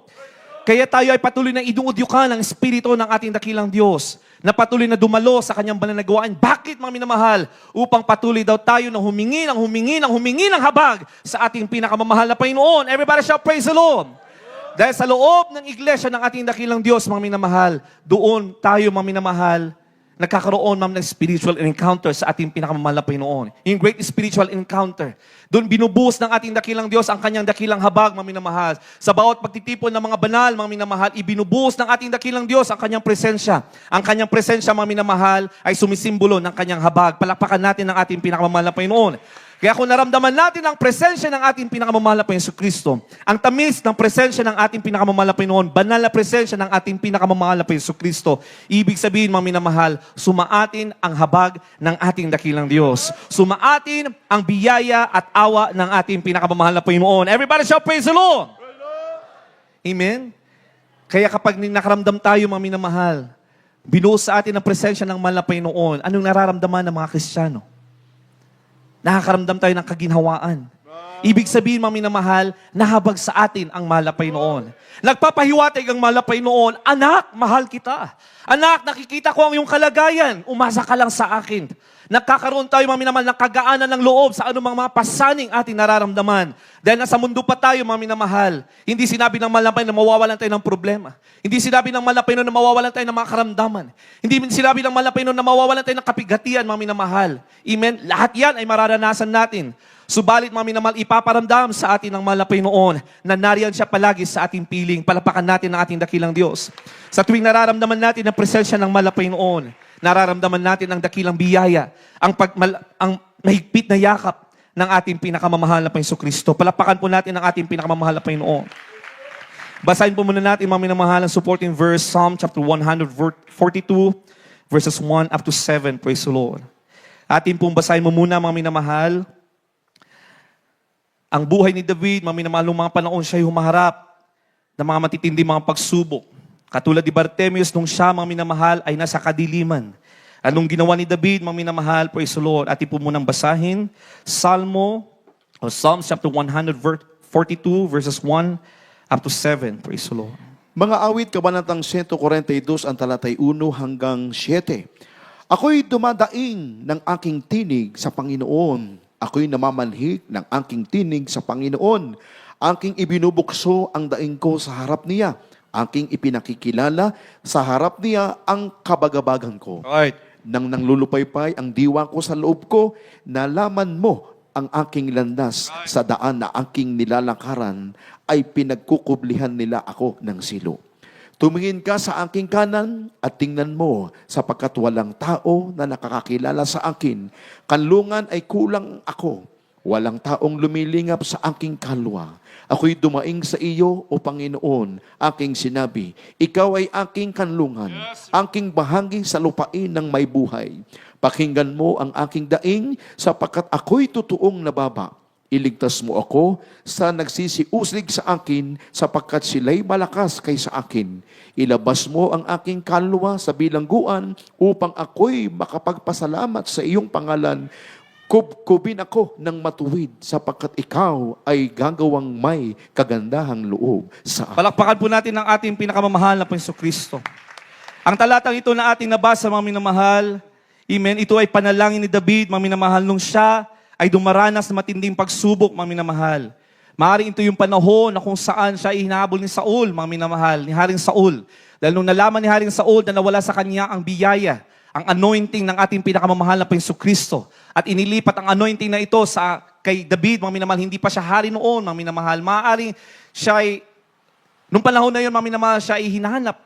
Kaya tayo ay patuloy na iduudyukan ng Espiritu ng ating dakilang Diyos na patuloy na dumalo sa kanyang banal na gawain. Bakit, mga minamahal? Upang patuloy daw tayo na humingi ng habag sa ating pinakamamahal na Panginoon. Everybody shout praise the Lord. Dahil sa loob ng iglesia ng ating dakilang Diyos, mga minamahal, doon tayo, mga minamahal, nagkakaroon, ng spiritual encounter sa ating pinakamamahal na Panginoon. Yung great spiritual encounter. Doon binubuhos ng ating dakilang Diyos ang kanyang dakilang habag, mga minamahal. Sa bawat pagtitipon ng mga banal, mga minamahal, ibinubuhos ng ating dakilang Diyos ang kanyang presensya. Ang kanyang presensya, mga minamahal, ay sumisimbolo ng kanyang habag. Palakpakan natin ang ating pinakamamahal na Panginoon. Kaya kung naramdaman natin ang presensya ng ating pinakamamahal na Panginoon Kristo, ang tamis ng presensya ng ating pinakamamahal na Panginoon, banal na presensya ng ating pinakamamahal na Panginoon Kristo, ibig sabihin, mga minamahal, sumaatin ang habag ng ating dakilang Diyos. Sumaatin ang biyaya at awa ng ating pinakamamahal na Panginoon. Everybody shout, praise the Lord! Amen? Kaya kapag nakaramdam tayo, mga minamahal, binuo sa atin ang presensya ng mahal na Panginoon, anong nararamdaman ng mga Kristiyano? Nakakaramdam tayo ng kaginhawaan. Ibig sabihin, mga minamahal, nahabag sa atin ang mahal na Panginoon. Nagpapahiwatig ang mahal na Panginoon, anak, mahal kita. Anak, nakikita ko ang iyong kalagayan. Umasa ka lang sa akin. Nagkakaroon tayo, mga minamahal, ng kagaanan ng loob sa anumang mga pasaning ating nararamdaman. Dahil nasa mundo pa tayo, mga minamahal. Hindi sinabi ng mahal na Panginoon na mawawalan tayo ng problema. Hindi sinabi ng mahal na Panginoon na mawawalan tayo ng mga karamdaman. Hindi sinabi ng mahal na Panginoon na mawawalan tayo ng kapigatian, mga minamahal. Amen? Lahat yan ay mararanasan natin. Subalit, mga minamahal, ipaparamdam sa atin ng mahal na Panginoon na nariyan siya palagi sa ating piling. Palapakan natin ang ating dakilang Diyos. Sa tuwing nararamdaman natin ang presensya ng mahal na Panginoon, nararamdaman natin ang dakilang biyaya, ang mahigpit na yakap ng ating pinakamamahal na Panginoon Kristo. Palapakan po natin ang ating pinakamamahal na Panginoon. Basahin po muna natin, mga minamahal, ang supporting verse, Psalm chapter 142, verses 1 up to 7. Praise the Lord. Atin pong basahin mo muna, mga minamahal, ang buhay ni David, mga minamahal, nung mga panahon siya'y humaharap ng mga matitindi mga pagsubok. Katulad ni Bartimeus, nung siya, mga minamahal, ay nasa kadiliman. Anong ginawa ni David, mga minamahal, praise the Lord. Atin po munang basahin, Psalm chapter 142, verses 1 up to 7. Praise the Lord. Mga awit, kabanatang 142, ang talatay 1 hanggang 7. Ako'y dumadaing ng aking tinig sa Panginoon. Ako'y namamanhik ng aking tinig sa Panginoon. Aking ibinubukso ang daing ko sa harap niya. Aking ipinakikilala sa harap niya ang kabagabagan ko. Right. Nang nanglulupaypay ang diwa ko sa loob ko, nalaman mo ang aking landas sa daan na aking nilalakaran, ay pinagkukublihan nila ako ng silo. Tumingin ka sa aking kanan at tingnan mo, sapagkat walang tao na nakakakilala sa akin. Kanlungan ay kulang ako. Walang taong lumilingap sa aking kalwa. Ako'y dumaing sa iyo, O Panginoon, aking sinabi, ikaw ay aking kanlungan, aking bahagi sa lupain ng may buhay. Pakinggan mo ang aking daing, sapagkat ako'y totoong nababa. Iligtas mo ako sa nagsisiusig sa akin, sapagkat sila'y malakas kaysa akin. Ilabas mo ang aking kalwa sa bilangguan, upang ako'y makapagpasalamat sa iyong pangalan. Kubkubin ako ng matuwid, sapagkat ikaw ay gagawang may kagandahang loob sa akin. Palakpakan po natin ang ating pinakamamahal na Panginoon Kristo. Ang talatang ito na ating nabasa, mga minamahal, amen, ito ay panalangin ni David, mga minamahal, nung siya ay dumaranas na matinding pagsubok, mga minamahal. Maaaring ito yung panahon na kung saan siya hinahabol ni Saul, mga minamahal, ni Haring Saul. Dahil nung nalaman ni Haring Saul na nawala sa kanya ang biyaya, ang anointing ng ating pinakamamahal na Panginoon Kristo, at inilipat ang anointing na ito sa kay David, mga minamahal, hindi pa siya hari noon, mga minamahal. Maaaring siya ay, nung panahon na yun, mga minamahal, siya ay hinahanap.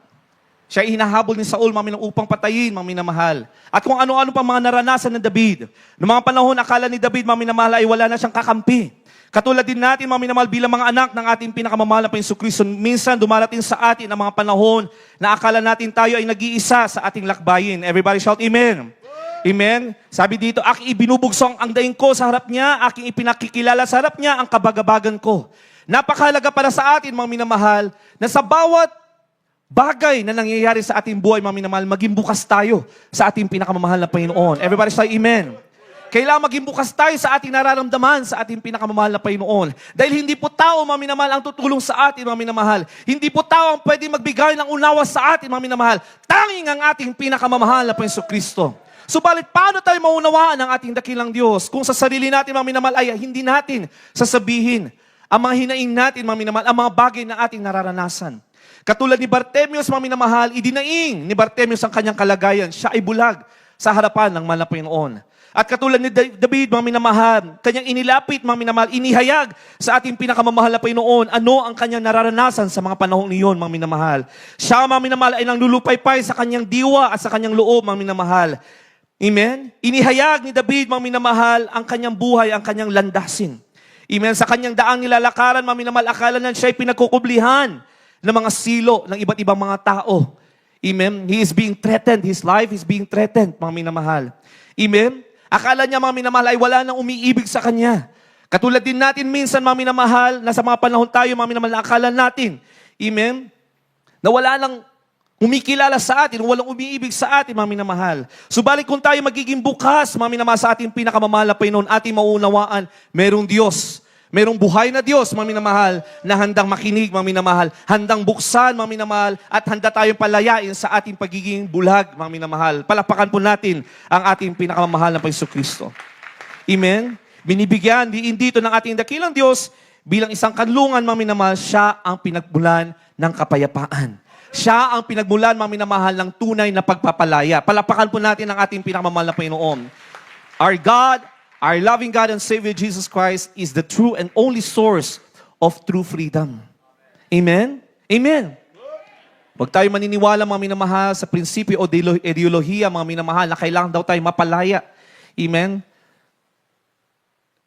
Siya ay hinahabol ni Saul, mga minamahal, upang patayin, mga minamahal. At kung ano-ano pa mga naranasan ng David. Noong mga panahon, akala ni David, mga minamahal, ay wala na siyang kakampi. Katulad din natin, mga minamahal, bilang mga anak ng ating pinakamamahal na Panginoon Kristo, minsan dumarating sa atin ang mga panahon na akala natin tayo ay nag-iisa sa ating lakbayin. Everybody shout, Amen. Amen. Sabi dito, aking ibinubugsong ang daing ko sa harap niya, aking ipinakikilala sa harap niya ang kabagabagan ko. Napakahalaga para sa atin, mga minamahal, na sa bawat bagay na nangyayari sa ating buhay, mga minamahal, maging bukas tayo sa ating pinakamamahal na Panginoon. Everybody say Amen. Kailangan maging bukas tayo sa ating nararamdaman sa ating pinakamamahal na Panginoon. Dahil hindi po tao, mga minamahal, ang tutulong sa atin, mga minamahal. Hindi po tao ang pwede magbigay ng unawa sa atin, mga minamahal. Tanging ang ating pinakamamahal na Panginoon Kristo. Subalit, paano tayo maunawaan ang ating dakilang Diyos kung sa sarili natin, mga minamahal, ay hindi natin sasabihin ang mga hinaing natin, mga minamahal, ang mga bagay na ating nararanasan. Katulad ni Bartimeus, mga minamahal, idinaing ni Bartimeus ang kanyang kalagayan. Siya ay bulag sa harapan ng mahal na Panginoon. At katulad ni David, mga minamahal, kanyang inilapit, mga minamahal, inihayag sa ating pinakamamahal na Panginoon, ano ang kanyang nararanasan sa mga panahong iyon, mga minamahal. Siya, mga minamahal, ay nanglulupaypay sa kanyang diwa at sa kanyang loob, mga minamahal. Amen? Inihayag ni David, mga minamahal, ang kanyang buhay, ang kanyang landasin. Amen? Sa kanyang daang nilalakaran, mga minamahal, akala na siya'y pinagkukublihan ng mga silo ng iba't ibang mga tao. Amen? He is being threatened. His life is being threatened, mga minamahal. Amen? Akala niya, mga minamahal, ay wala nang umiibig sa kanya. Katulad din natin minsan, mga minamahal, na sa mga panahon tayo, mga minamahal, akala natin, amen, na wala nang kumikilala sa atin, walang umiibig sa atin, mga minamahal. Subalit kung tayo magiging bukas, mga minamahal, sa ating pinakamamahal na Panginoon, ating mauunawaan, merong Diyos. Merong buhay na Diyos, mga minamahal, na handang makinig, mga minamahal, handang buksan, mga minamahal, at handa tayong palayain sa ating pagiging bulag, mga minamahal. Palapakan po natin ang ating pinakamamahal na Panginoon. Amen? Binibigyan din dito ng ating dakilang Diyos bilang isang kanlungan, mga minamahal, siya ang pinagmulan ng kapayapaan. Siya ang pinagmulan, mga minamahal, ng tunay na pagpapalaya. Palapakan po natin ang ating pinakamamahal na Panginoon. Our God, our loving God and Savior Jesus Christ is the true and only source of true freedom. Amen? Amen. Huwag tayo maniniwala, mga minamahal, sa prinsipyo o ideolohiya, mga minamahal, na kailangan daw tayo mapalaya. Amen?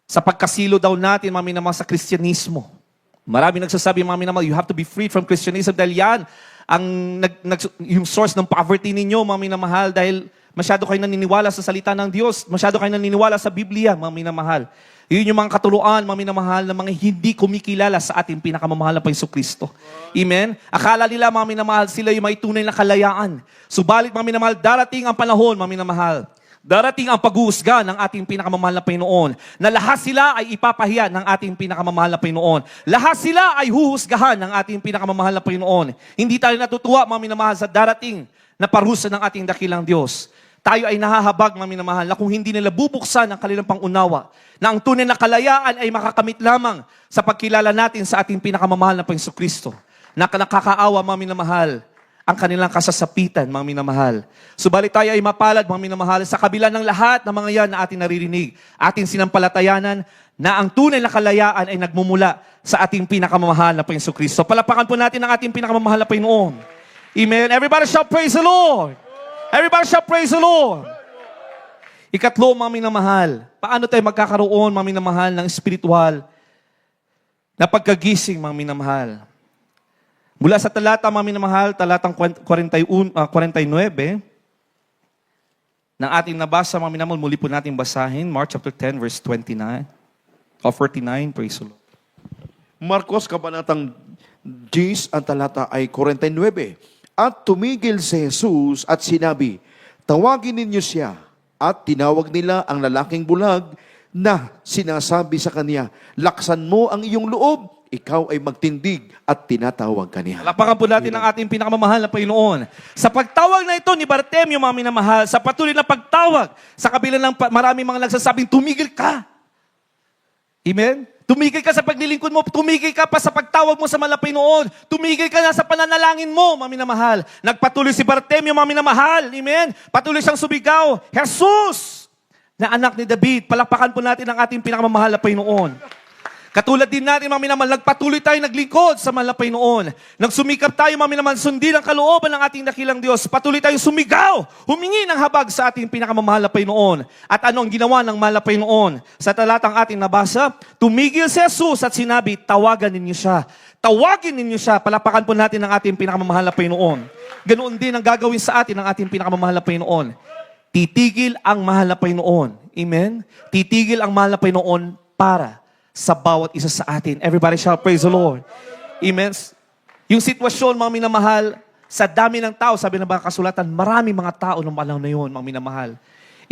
Sa pagkasilo daw natin, mga minamahal, sa Kristyanismo. Marami nagsasabi, mga minamahal, you have to be freed from Christianism dahil yan ang yung source ng poverty ninyo, mga minamahal, dahil masyado kayo naniniwala sa salita ng Diyos, masyado kayo naniniwala sa Biblia, mga minamahal. Yun yung mga katuruan, mga minamahal, na mga hindi kumikilala sa ating pinakamamahal na Panginoong Kristo. Amen? Akala nila, mga minamahal, sila yung may tunay na kalayaan. Subalit, mga minamahal, darating ang panahon, mga minamahal, darating ang pag-uusga ng ating pinakamamahal na Panginoon, na lahat sila ay ipapahiya ng ating pinakamamahal na Panginoon. Lahat sila ay huhusgahan ng ating pinakamamahal na Panginoon. Hindi tayo natutuwa, mga minamahal, sa darating na parusa ng ating dakilang Diyos. Tayo ay nahahabag, mga minamahal, na kung hindi nila bubuksan ang kanilang pangunawa, na ang tunay na kalayaan ay makakamit lamang sa pagkilala natin sa ating pinakamamahal na Panginoon Kristo. Na nakakaawa, mga minamahal, ang kanilang kasasapitan, mga minamahal. Subalit tayo ay mapalad, mga minamahal, sa kabila ng lahat ng mga yan na ating naririnig, ating sinampalatayanan, na ang tunay na kalayaan ay nagmumula sa ating pinakamamahal na Panginoon Kristo. Palapakan po natin ang ating pinakamamahal na Panginoon. Amen. Everybody shout praise the Lord. Everybody shout praise the Lord. Ikatlo, mga minamahal, paano tayo magkakaroon, mga minamahal, ng spiritual na pagkagising, mga minamahal? Mula sa talata, mga minamahal, talatang 49 ng ating nabasa, mga minamahal, muli po natin basahin, Mark chapter 10, verse 29, o 49, praise the Lord. Marcos, kabanatang 10, ang talata ay 49. At tumigil si Jesus at sinabi, tawagin ninyo siya. At tinawag nila ang lalaking bulag na sinasabi sa kanya, laksan mo ang iyong loob, ikaw ay magtindig at tinatawag kaniya. Palapakan po natin ang ating pinakamamahal na Panginoon. Sa pagtawag na ito ni Bartimeo, mga minamahal, sa patuloy na pagtawag, sa kabila ng marami mga nagsasabing, tumigil ka. Amen? Tumigil ka sa paglilingkod mo, tumigil ka pa sa pagtawag mo sa malapay noon, tumigil ka na sa pananalangin mo, mga minamahal. Nagpatuloy si Bartimeo, mga minamahal. Amen? Patuloy siyang subigaw, Jesus, na anak ni David. Palapakan po natin ang ating pinakamamahal na Panginoon. Katulad din natin, mga minamahal, nagpatuloy tayo naglingkod sa malapay noon. Nagsumikap tayo, mga minamahal, sundin ang kalooban ng ating dakilang Diyos. Patuloy tayong sumigaw, humingi ng habag sa ating pinakamamahal na Panginoon. At ano ang ginawa ng malapay noon? Sa talatang ating nabasa, tumigil si Jesus at sinabi, tawagan ninyo siya. Tawagin ninyo siya. Palapakan po natin ang ating pinakamamahal na Panginoon. Ganoon din ang gagawin sa atin ng ating pinakamamahal na Panginoon. Titigil ang mahal na Panginoon. Amen? Titigil ang mahal na Panginoon para sa bawat isa sa atin. Everybody shout, praise the Lord. Amen. Yung sitwasyon, mga minamahal, sa dami ng tao, sabi ng mga kasulatan, marami mga tao nung panahon na yun, mga minamahal.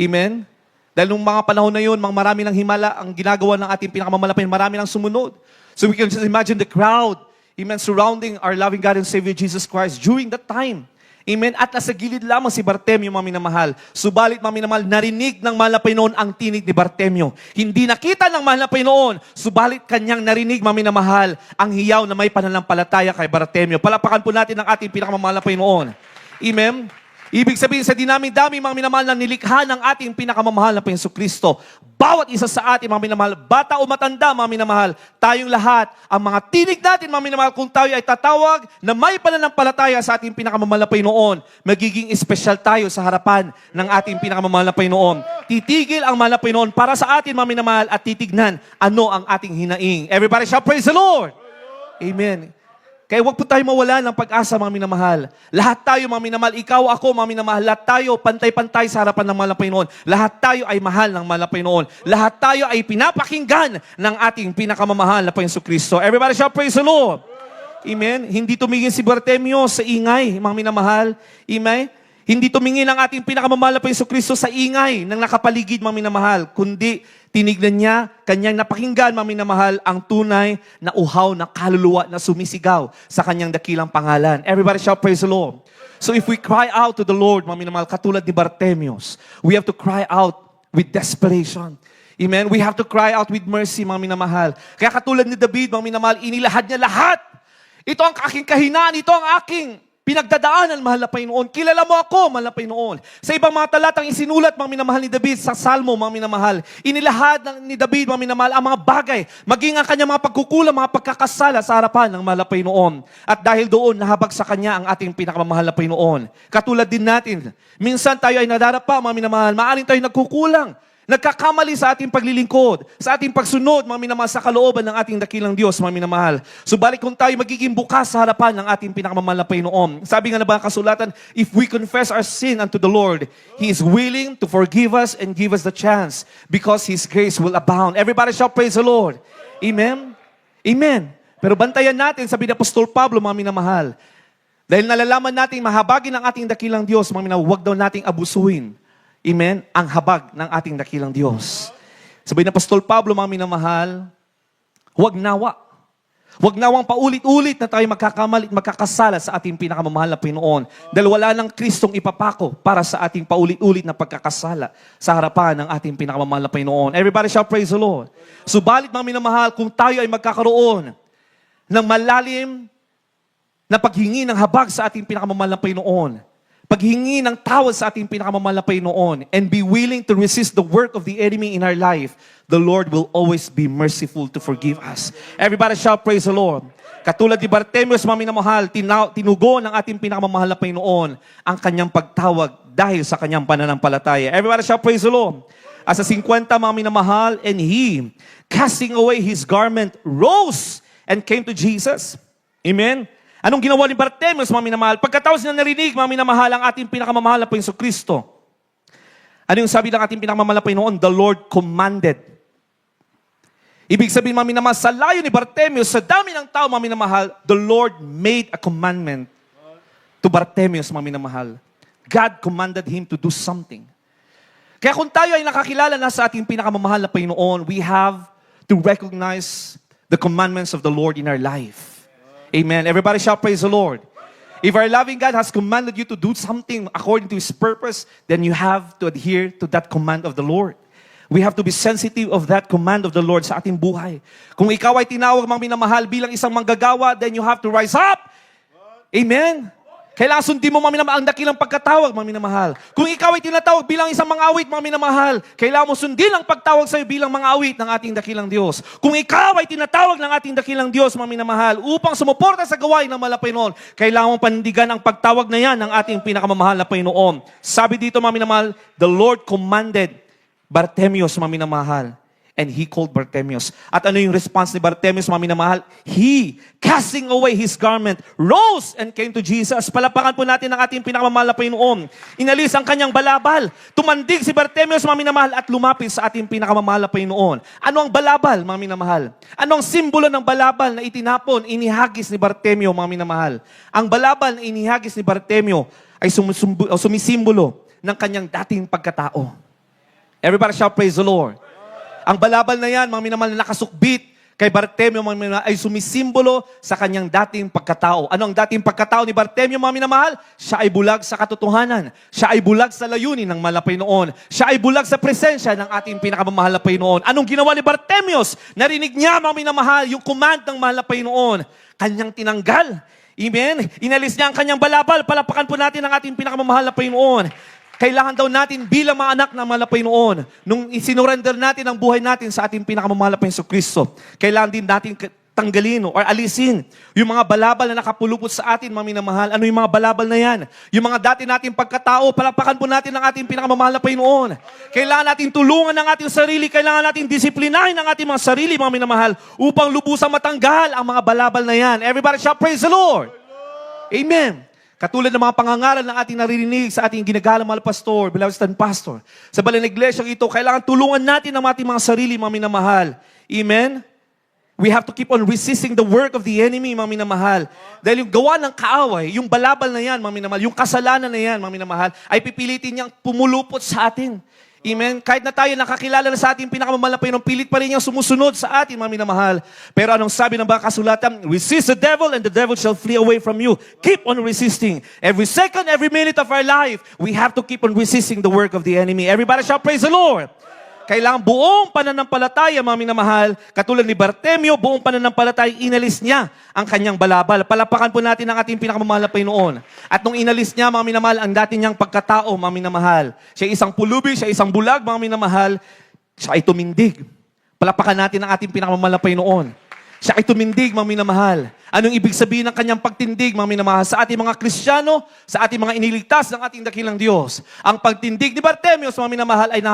Amen. Dahil nung mga panahon na yun, marami ng himala ang ginagawa ng ating pinakamamalapin, marami ng sumunod. So we can just imagine the crowd, amen, surrounding our loving God and Savior Jesus Christ during that time. Amen. At nasa gilid lamang si Bartimeo, mga minamahal. Subalit, mga minamahal, narinig ng mahal na Panginoon ang tinig ni Bartimeo. Hindi nakita ng mahal na Panginoon, subalit kanyang narinig, mga minamahal, ang hiyaw na may pananampalataya kay Bartimeo. Palapakan po natin ang ating pinakamamahal na Panginoon. Amen. Ibig sabihin, sa dinami-dami mga minamahal na nilikha ng ating pinakamamahal na Panginoong Kristo, bawat isa sa atin, mga minamahal, bata o matanda, mga minamahal, tayong lahat, ang mga tinig natin, mga minamahal, kung tayo ay tatawag na may pananampalataya sa ating pinakamamahal na Panginoon, magiging espesyal tayo sa harapan ng ating pinakamamahal na Panginoon. Titigil ang mahal na Panginoon para sa atin, mga minamahal, at titignan ano ang ating hinaing. Everybody shall praise the Lord! Amen. Kaya huwag po tayo mawala ng pag-asa, mga minamahal. Lahat tayo, mga minamahal, ikaw, ako, mga minamahal, lahat tayo, pantay-pantay sa harapan ng mahal na Panginoon. Lahat tayo ay mahal ng mahal na Panginoon. Lahat tayo ay pinapakinggan ng ating pinakamamahal na Panginoon Kristo. Everybody shall praise the Lord. Amen. Hindi tumingin si Bartimeo sa ingay, mga minamahal. Amen. Hindi tumingin ang ating pinakamamahal na Panginoon Kristo sa ingay ng nakapaligid, mga minamahal, kundi tinignan niya, kanyang napakinggan, mga minamahal, ang tunay na uhaw na kaluluwa na sumisigaw sa kanyang dakilang pangalan. Everybody shall praise the Lord. So if we cry out to the Lord, mga minamahal, katulad ni Bartimeus, we have to cry out with desperation. Amen? We have to cry out with mercy, mga minamahal. Kaya katulad ni David, mga minamahal, inilahad niya lahat. Ito ang aking kahinaan, ito ang aking pinagdadaanan, mahal na Panginoon. Kilala mo ako, mahal na Panginoon. Sa ibang mga talatang isinulat, mga minamahal ni David, sa Salmo, mga minamahal, inilahad ni David, mga minamahal, ang mga bagay, maging ang kanyang mga pagkukulang, mga pagkakasala sa harapan ng mahal na Panginoon. At dahil doon, nahabag sa kanya ang ating pinakamamahal na Panginoon. Katulad din natin, minsan tayo ay nadarapa, mga minamahal, maaring tayo nagkukulang, nagkakamali sa ating paglilingkod, sa ating pagsunod, mga minamahal, sa kalooban ng ating dakilang Diyos, mga minamahal. Subalit kung tayo magiging bukas sa harapan ng ating pinakamamahal na Panginoon, sabi nga na ba ang kasulatan, if we confess our sin unto the Lord, He is willing to forgive us and give us the chance because His grace will abound. Everybody shall praise the Lord. Amen? Amen. Pero bantayan natin, sabi ni Apostol Pablo, mga minamahal, dahil nalalaman natin mahabagin ang ating dakilang Diyos, mga minamahal, huwag daw nating abusuin. Amen? Ang habag ng ating dakilang Diyos. Sabi ng Apostol Pablo, mga minamahal, huwag nawa. Huwag nawang paulit-ulit na tayo magkakamali at magkakasala sa ating pinakamamahal na Panginoon. Dahil wala ng Kristong ipapako para sa ating paulit-ulit na pagkakasala sa harapan ng ating pinakamamahal na Panginoon. Everybody shall praise the Lord. Subalit, mga minamahal, kung tayo ay magkakaroon ng malalim na paghingi ng habag sa ating pinakamamahal na Panginoon, paghingi ng tawad sa ating pinakamamahal na Panginoon, and be willing to resist the work of the enemy in our life, the Lord will always be merciful to forgive us. Everybody shall praise the Lord. Katulad ni Bartimeus, mga minamahal, tinugo ng ating pinakamamahal na Panginoon ang kanyang pagtawag dahil sa kanyang pananampalataya. Everybody shall praise the Lord. As sa 50, mga minamahal, and he, casting away his garment, rose and came to Jesus. Amen? Anong ginawa ni Bartimeus, mga minamahal? Pagkatapos na narinig, mga minamahal, ang ating pinakamamahal na Panginoon Kristo. Ano yung sabi ng ating pinakamamahal na Panginoon? The Lord commanded. Ibig sabihin, mga minamahal, sa layo ni Bartimeus, sa dami ng tao, mga minamahal, the Lord made a commandment to Bartimeus, mga minamahal. God commanded him to do something. Kaya kung tayo ay nakakilala na sa ating pinakamamahal na Panginoon, we have to recognize the commandments of the Lord in our life. Amen. Everybody shall praise the Lord. If our loving God has commanded you to do something according to His purpose, then you have to adhere to that command of the Lord. We have to be sensitive of that command of the Lord sa ating buhay. Kung ikaw ay tinawag, mga minamahal, bilang isang manggagawa, then you have to rise up. Amen. Kailangan sundin mo, mga minamahal, ang dakilang pagkatawag, mga minamahal. Kung ikaw ay tinatawag bilang isang mangawit, mga minamahal, kailangan mo sundin ang pagtawag sa iyo bilang mangawit ng ating dakilang Diyos. Kung ikaw ay tinatawag ng ating dakilang Diyos, mga minamahal, upang sumuporta sa gawain ng mahal na Panginoon, kailangan mong panindigan ang pagtawag na yan ng ating pinakamamahal na Panginoon. Sabi dito, mga minamahal, the Lord commanded Bartimeus, mga minamahal, and he called Bartimeus. At ano yung response ni Bartimeus, mga minamahal? He, casting away his garment, rose and came to Jesus. Palapakan po natin ang ating pinakamamahal na Panginoon. Inalis ang kanyang balabal. Tumandig si Bartimeus, mga minamahal, at lumapit sa ating pinakamamahal na Panginoon. Ano ang balabal, mga minamahal? Ano ang simbolo ng balabal na itinapon, inihagis ni Bartimeo, mga minamahal? Ang balabal na inihagis ni Bartimeo ay sumisimbolo ng kanyang dating pagkatao. Everybody shall praise the Lord. Ang balabal na yan, mga minamahal, na nakasukbit kay Bartimeo, mga minamahal, ay sumisimbolo sa kanyang dating pagkatao. Ano ang dating pagkatao ni Bartimeo, mga minamahal? Siya ay bulag sa katotohanan. Siya ay bulag sa layunin ng mahal na Panginoon. Siya ay bulag sa presensya ng ating pinakamamahal na Panginoon. Anong ginawa ni Bartimeus? Narinig niya, mga minamahal, yung command ng mahal na Panginoon. Kanyang tinanggal. Amen? Inalis niya ang kanyang balabal. Palapakan po natin ang ating pinakamamahal na Panginoon. Kailangan daw natin bilang mga anak ng mahal na Panginoon, nung isinurrender natin ang buhay natin sa ating pinakamamahal na Panginoon Kristo, kailangan din natin tanggalin or alisin yung mga balabal na nakapulupot sa atin, mga minamahal. Ano yung mga balabal na yan? Yung mga dati nating pagkatao, palapakan po natin ang ating pinakamamahal na Panginoon. Kailangan natin tulungan ang ating sarili, kailangan natin disiplinahin ang ating mga sarili, mga minamahal, upang lubusang matanggal ang mga balabal na yan. Everybody shout, praise the Lord! Amen! Katulad ng mga pangangaral na ating naririnig sa ating ginagalang mahal pastor, beloved stand pastor, sa balay ng iglesia ito, kailangan tulungan natin ang ating mga sarili, mga minamahal. Amen? We have to keep on resisting the work of the enemy, mga minamahal. Dahil yung gawa ng kaaway, yung balabal na yan, mga minamahal, yung kasalanan na yan, mga minamahal, ay pipilitin niyang pumulupot sa atin. Amen? Kahit na tayo nakakilala na sa ating pinakamamahal na Panginoon, pilit pa rin niyang sumusunod sa atin, mga minamahal. Pero anong sabi ng mga kasulatan? Resist the devil and the devil shall flee away from you. Keep on resisting. Every second, every minute of our life, we have to keep on resisting the work of the enemy. Everybody shall praise the Lord. Kailangan buong pananampalataya, mga minamahal, katulad ni Bartemio, buong pananampalataya, inalis niya ang kanyang balabal. Palapakan po natin ang ating pinakamamahal na Panginoon. At nung inalis niya, mga minamahal, ang dati niyang pagkatao, mga minamahal, siya isang pulubi, siya isang bulag, mga minamahal, siya ay tumindig. Palapakan natin ang ating pinakamamahal na Panginoon. Siya ay tumindig, mga minamahal. Anong ibig sabihin ng kanyang pagtindig, mga minamahal, sa ating mga Kristiyano, sa ating mga iniligtas ng ating dakilang Diyos? Ang pagtindig ni Bartimeus, mga minamahal, ay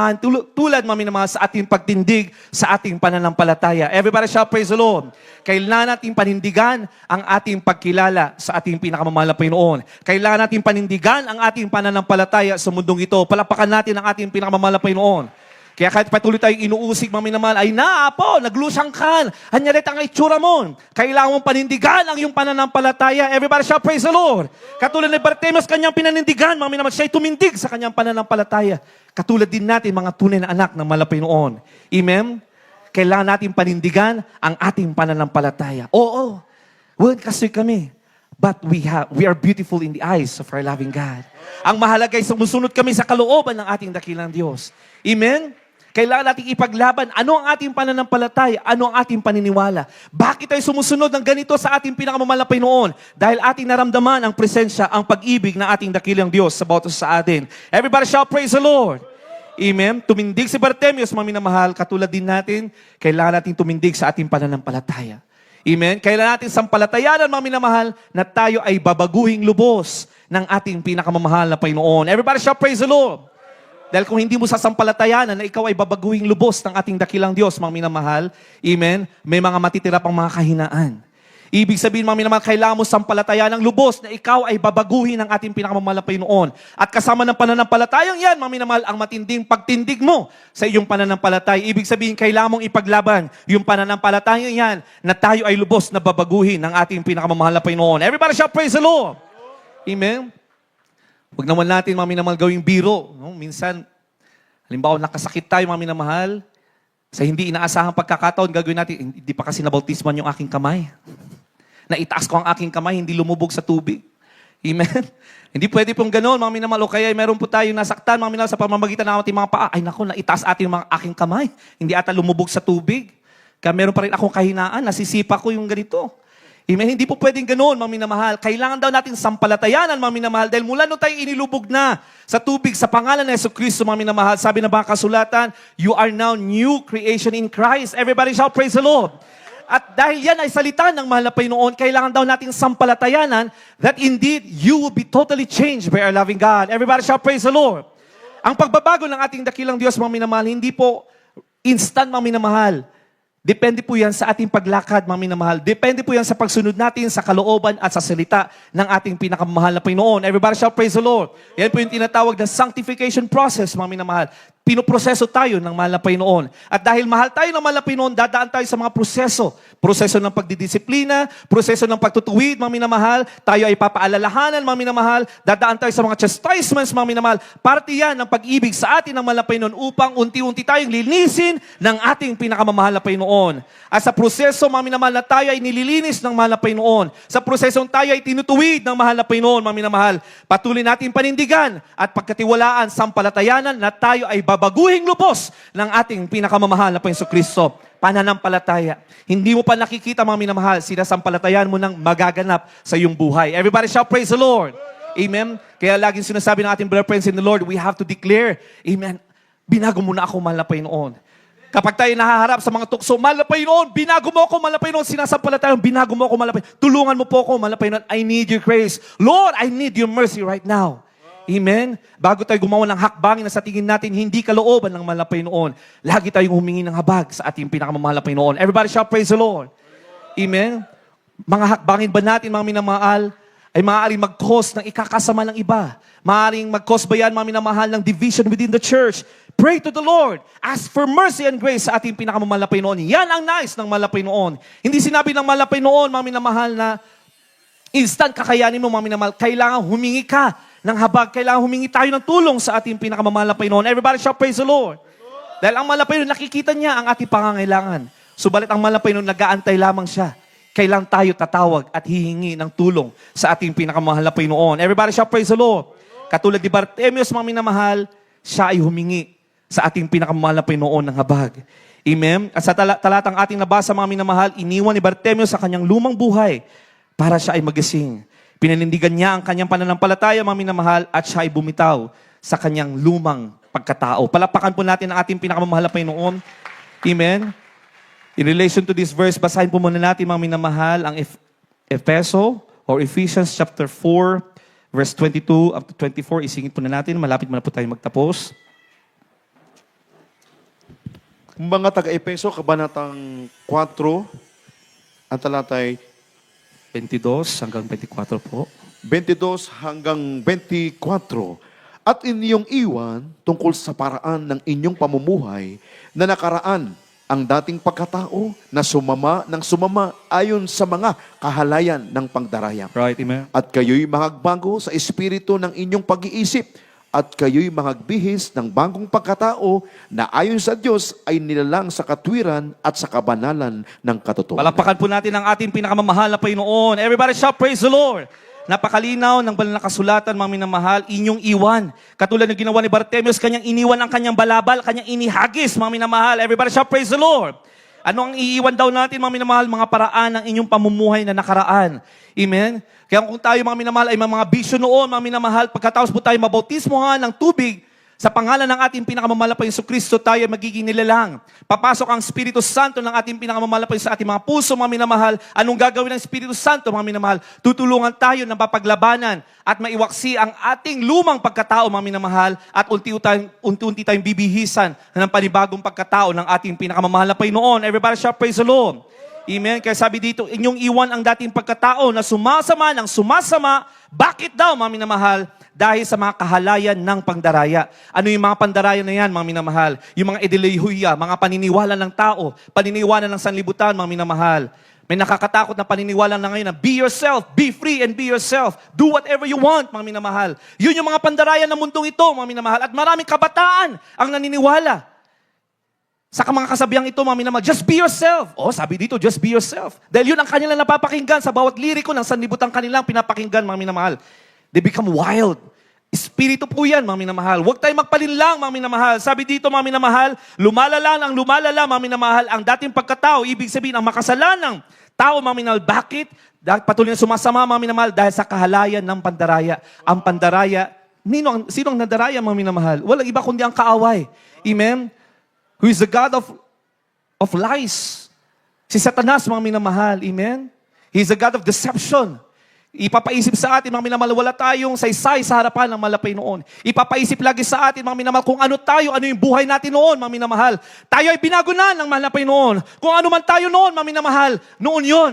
tulad, mga minamahal, sa ating pagtindig sa ating pananampalataya. Everybody shout, praise the Lord. Kailangan natin panindigan ang ating pagkilala sa ating pinakamamahal na Panginoon. Kailangan natin panindigan ang ating pananampalataya sa mundong ito. Palapakan natin ang ating pinakamamahal na Panginoon. Kaya kahit patuloy tayong inuusig, mga minamahal, ay naapo, naglusang kan, hanyalit ang itsura mo. Kailangan mong panindigan ang iyong pananampalataya. Everybody shout, praise the Lord. Katulad ni Bartimeus, kanyang pinanindigan, mga minamahal, siya ay tumindig sa kanyang pananampalataya. Katulad din natin, mga tunay na anak ng mahal na Panginoon. Amen? Kailangan natin panindigan ang ating pananampalataya. Oo, world kasi kami. But we are beautiful in the eyes of our loving God. Ang mahalaga ay sumusunod kami sa kalooban ng ating dakilang Diyos. Amen? Kailangan nating ipaglaban ano ang ating pananampalataya, ano ang ating paniniwala. Bakit tayo sumusunod ng ganito sa ating pinakamamahal na Panginoon? Dahil ating naramdaman ang presensya, ang pag-ibig ng ating dakilang Diyos sa bawat sa atin. Everybody shout, praise the Lord. Amen? Tumindig si Bartimeus, mga minamahal, katulad din natin, kailangan nating tumindig sa ating pananampalataya. Amen? Kailangan natin sampalatayanan, mga minamahal, na tayo ay babaguhing lubos ng ating pinakamamahal na Panginoon. Everybody shout, praise the Lord. Dahil kung hindi mo sasampalatayanan na ikaw ay babaguhing lubos ng ating dakilang Diyos, mga minamahal, amen, may mga matitira pang mga kahinaan. Ibig sabihin, mga minamahal, kailangan mo sampalatayanan ng lubos na ikaw ay babaguhin ng ating pinakamamahal na Panginoon. At kasama ng pananampalatayang yan, mga minamahal, ang matinding pagtindig mo sa iyong pananampalataya. Ibig sabihin, kailangan mong ipaglaban yung pananampalatayang yan na tayo ay lubos na babaguhin ng ating pinakamamahal na Panginoon. Everybody shout, praise the Lord. Amen. Huwag naman natin, mga minamahal, gawing biro. No? Minsan, halimbawa, nakasakit tayo, mga minamahal, sa hindi inaasahang pagkakataon, gagawin natin, hindi pa kasi nabautisman yung aking kamay. Naitaas ko ang aking kamay, hindi lumubog sa tubig. Amen? Hindi pwede pong gano'n, mga minamahal. O kaya meron po tayong nasaktan, mga minamahal, sa pamamagitan ng ating mga paa. Ay naku, naitaas ating mga aking kamay. Hindi ata lumubog sa tubig. Kaya meron pa rin akong kahinaan, nasisipa ko yung ganito. Amen? Hindi po pwedeng ganoon, mga minamahal. Kailangan daw natin sampalatayanan, mga minamahal, dahil mula nung tayo inilubog na sa tubig, sa pangalan ng Jesucristo, mga minamahal, sabi na ba kasulatan, you are now new creation in Christ. Everybody shout, praise the Lord. At dahil yan ay salita ng mahal na Panginoon, kailangan daw natin sampalatayanan that indeed you will be totally changed by our loving God. Everybody shout, praise the Lord. Ang pagbabago ng ating dakilang Diyos, mga minamahal, hindi po instant, mga minamahal. Depende po yan sa ating paglakad, mga minamahal. Depende po yan sa pagsunod natin sa kalooban at sa salita ng ating pinakamahal na Panginoon. Everybody shout, praise the Lord. Yan po yung tinatawag na sanctification process, mga minamahal. Pinoproseso tayo ng mahal na Panginoon. At dahil mahal tayo ng mahal na Panginoon, dadaan tayo sa mga proseso. Proseso ng pagdidisiplina, proseso ng pagtutuwid, mga minamahal. Tayo ay papaalalahanan, mga minamahal. Dadaan tayo sa mga chastisements, mga minamahal. Parte yan ng pag-ibig sa atin ng mahal na Panginoon upang unti-unti tayong linisin ng ating pinakamamahal na Panginoon. Panginoon. At sa proseso, mga minamahal, na tayo ay nililinis ng mahal na Panginoon. Sa prosesong tayo ay tinutuwid ng mahal na Panginoon, mga minamahal. Patuloy natin panindigan at pagkatiwalaan, sampalatayanan na tayo ay babaguhing lubos ng ating pinakamamahal na Panginoon Kristo. Pananampalataya. Hindi mo pa nakikita, mga minamahal, sinasampalatayan mo ng magaganap sa iyong buhay. Everybody shout, praise the Lord. Amen? Kaya laging sinasabi ng ating brother friends in the Lord, we have to declare, Amen, binago mo na ako, mahal na Panginoon. Kapag tayo nahaharap sa mga tukso, mahal na Panginoon, binago mo ako, mahal na Panginoon, sinasampalatayan, binago mo ako, mahal na Panginoon, tulungan mo po ako, mahal na Panginoon, I need your grace. Lord, I need your mercy right now. Amen? Bago tayo gumawa ng hakbangin na sa tingin natin, hindi kalooban ng mahal na Panginoon, lagi tayong humingi ng habag sa ating pinakamamahal na Panginoon. Everybody shout, praise the Lord. Amen? Mga hakbangin ba natin, mga minamahal, ay maaaring mag-cause ng ikakasama ng iba. Maaaring mag-cause ba yan, mga minamahal, ng division within the church. Pray to the Lord. Ask for mercy and grace sa ating pinakamamahal na Panginoon. Yan ang nais ng mahal na Panginoon. Hindi sinabi ng mahal na Panginoon, mga minamahal, na instant kakayanin mo, mga minamahal. Kailangan humingi ka ng habag. Kailangan humingi tayo ng tulong sa ating pinakamamahal na Panginoon. Everybody shout, praise the Lord. Dahil ang mahal na Panginoon, nakikita niya ang ating pangangailangan. Subalit ang mahal na Panginoon, nag-aantay lamang siya. Kailan tayo tatawag at hihingi ng tulong sa ating pinakamahal na Panginoon. Everybody shout, praise the Lord. Katulad ni Bartimeus, mga minamahal, siya ay humingi sa ating pinakamahal na Panginoon ng habag. Amen? At sa talatang ating nabasa, mga minamahal, iniwan ni Bartimeus sa kanyang lumang buhay para siya ay magising. Pinanindigan niya ang kanyang pananampalataya, mga minamahal, at siya ay bumitaw sa kanyang lumang pagkatao. Palapakan po natin ang ating pinakamamahal na Panginoon. Amen? In relation to this verse, basahin po muna natin, mga minamahal, ang Efeso or Ephesians chapter 4, verse 22 up to 24. Isingit po na natin. Malapit na po tayo magtapos. Mga taga-Epeso, kabanatang 4, ang talatay 22 hanggang 24 po. 22 hanggang 24. At inyong iwan tungkol sa paraan ng inyong pamumuhay na nakaraan ang dating pagkatao na sumama ng sumama ayon sa mga kahalayan ng pangdaraya. Right, amen. At kayo'y magbago sa espiritu ng inyong pag-iisip at kayo'y magbihis ng bagong pagkatao na ayon sa Diyos ay nilalang sa katwiran at sa kabanalan ng katotohanan. Palapakan po natin ang ating pinakamamahal na Panginoon. Everybody shout, praise the Lord. Napakalinaw ng banal na kasulatan, mga minamahal, inyong iwan. Katulad ng ginawa ni Bartimeus, kanyang iniwan ang kanyang balabal, kanyang inihagis, mga minamahal. Everybody shout, praise the Lord. Ano ang iiwan daw natin, mga minamahal? Mga paraan ng inyong pamumuhay na nakaraan. Amen? Kaya kung tayo, mga minamahal, ay mga bisyo noon, mga minamahal, pagkatapos po tayo mabautismohan ng tubig, sa pangalan ng ating pinakamamahal na Panginoon Kristo, tayo ay magiging nilalang. Papasok ang Espiritu Santo ng ating pinakamamahal na Panginoon sa ating mga puso, mga minamahal. Anong gagawin ng Espiritu Santo, mga minamahal? Tutulungan tayo na mapaglabanan at maiwaksi ang ating lumang pagkatao, mga minamahal, at unti-unti tayong bibihisan ng panibagong pagkatao ng ating pinakamamahal na Panginoon. Everybody shout, praise the Lord. Amen. Kaya sabi dito, inyong iwan ang dating pagkatao na sumasama ng sumasama. Bakit daw, mga minamahal? Dahil sa mga kahalayan ng pangdaraya. Ano yung mga pandaraya na yan, mga minamahal? Yung mga idelehuya, mga paniniwala ng tao, paniniwala ng sanlibutan, mga minamahal. May nakakatakot na paniniwala na ngayon na be yourself, be free and be yourself. Do whatever you want, mga minamahal. Yun yung mga pandaraya ng mundong ito, mga minamahal. At maraming kabataan ang naniniwala sa mga kasabihan ito, mga minamahal. Just be yourself. Oh, sabi dito, just be yourself. Dahil yun ang kanilang napapakinggan sa bawat liriko ng sanlibutan kanilang pinapakinggan, mga minamahal. They become wild. Espiritu po yan, mga minamahal. Huwag tayong magpalinlang, mga minamahal. Sabi dito, mga minamahal, lumalala, mga minamahal, ang dating pagkatao, ibig sabihin, ang makasalanang tao, mga minamahal. Bakit? Dahil patuloy na sumasama, mga minamahal, dahil sa kahalayan ng pandaraya. Ang pandaraya, sino ang nadaraya, mga minamahal? Walang iba kundi ang kaaway. Amen? Who is the God of lies? Si Satanas, mga minamahal. Amen? He is the God of deception. Ipapaisip sa atin, mga minamahal, wala tayong saysay sa harapan ng malapay noon. Ipapaisip lagi sa atin, mga minamahal, kung ano tayo, ano yung buhay natin noon, mga minamahal. Tayo ay binago na ng malapay noon. Kung ano man tayo noon, mga minamahal, noon yon.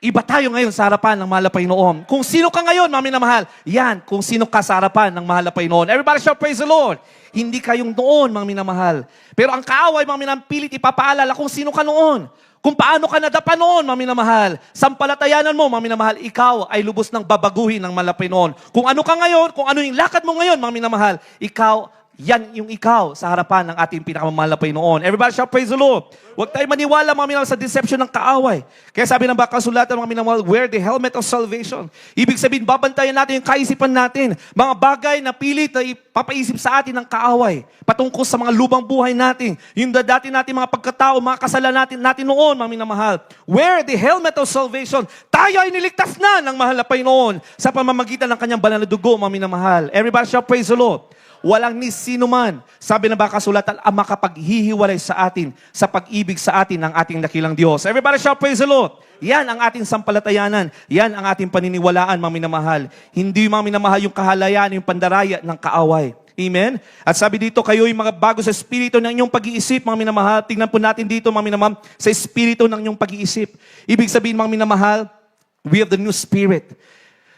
Iba tayo ngayon sa harapan ng malapay noon. Kung sino ka ngayon, mga minamahal, yan, kung sino ka sa harapan ng malapay noon. Everybody shout, praise the Lord. Hindi kayong noon, mga minamahal. Pero ang kaaway, mga minamahal, pilit ipapaalala kung sino ka noon. Kung paano ka nadapa noon, mga minamahal. Sampalatayanan mo, mga minamahal, ikaw ay lubos ng babaguhin ng malapay noon. Kung ano ka ngayon, kung ano yung lakad mo ngayon, mga minamahal, ikaw yan yung ikaw sa harapan ng ating pinakamamahal na Panginoon. Everybody shout, praise the Lord. Huwag tayo maniwala mga minamahal sa deception ng kaaway. Kaya sabi ng kasulatan mga minamahal, wear the helmet of salvation. Ibig sabihin, babantayan natin yung kaisipan natin. Mga bagay na pilit na ipapaisip sa atin ng kaaway. Patungkol sa mga lubang buhay natin. Yung dati natin mga pagkatao, mga kasalanan natin noon, mga minamahal. Wear the helmet of salvation. Tayo ay niligtas na ng mahal na Panginoon sa pamamagitan ng kanyang banal na dugo, mga minamahal. Everybody shout, praise the Lord. Walang ni sino man, sabi ng kasulatan, ang makapaghihiwalay sa atin sa pag-ibig sa atin ng ating dakilang Diyos. Everybody shout, praise the Lord. Yan ang ating sampalatayanan. Yan ang ating paniniwalaan, mga minamahal. Hindi mga minamahal yung kahalayan, yung pandaraya ng kaaway. Amen? At sabi dito, kayo yung mga bago sa espiritu ng inyong pag-iisip, mga minamahal. Tingnan po natin dito, mga minamahal, sa espiritu ng inyong pag-iisip. Ibig sabihin, mga minamahal, we have the new spirit.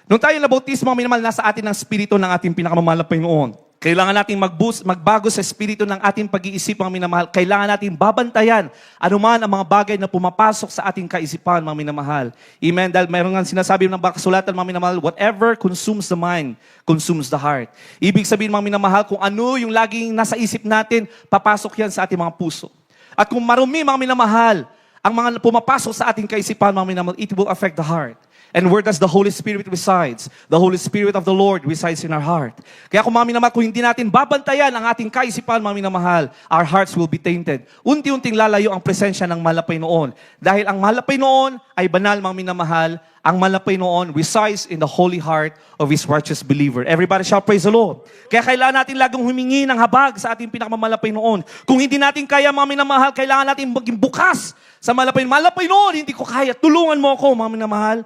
Nung tayo nabautis, mga minamahal, nasa atin ang espiritu ng ating pinakamamahal na Panginoon. Kailangan natin magbago sa espiritu ng ating pag-iisip, mga minamahal. Kailangan natin babantayan anuman ang mga bagay na pumapasok sa ating kaisipan, mga minamahal. Amen? Dahil mayroon nga sinasabi ng kasulatan, mga minamahal, whatever consumes the mind, consumes the heart. Ibig sabihin, mga minamahal, kung ano yung laging nasa isip natin, papasok yan sa ating mga puso. At kung marumi, mga minamahal, ang mga pumapasok sa ating kaisipan, mga minamahal, it will affect the heart. And where does the Holy Spirit resides? The Holy Spirit of the Lord resides in our heart. Kaya kung mga minamahal, kung hindi natin babantayan ang ating kaisipan, mga minamahal, our hearts will be tainted. Unti-unting lalayo ang presensya ng mahal na Panginoon. Dahil ang mahal na Panginoon ay banal, mga minamahal. Ang mahal na Panginoon resides in the holy heart of His righteous believer. Everybody shout, praise the Lord. Kaya kailangan natin laging humingi ng habag sa ating pinakamamahal na Panginoon. Kung hindi natin kaya, mga minamahal, kailangan natin maging bukas sa mahal na Panginoon. Mahal na Panginoon, hindi ko kaya. Tulungan mo ako, mga minamahal.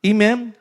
Amen?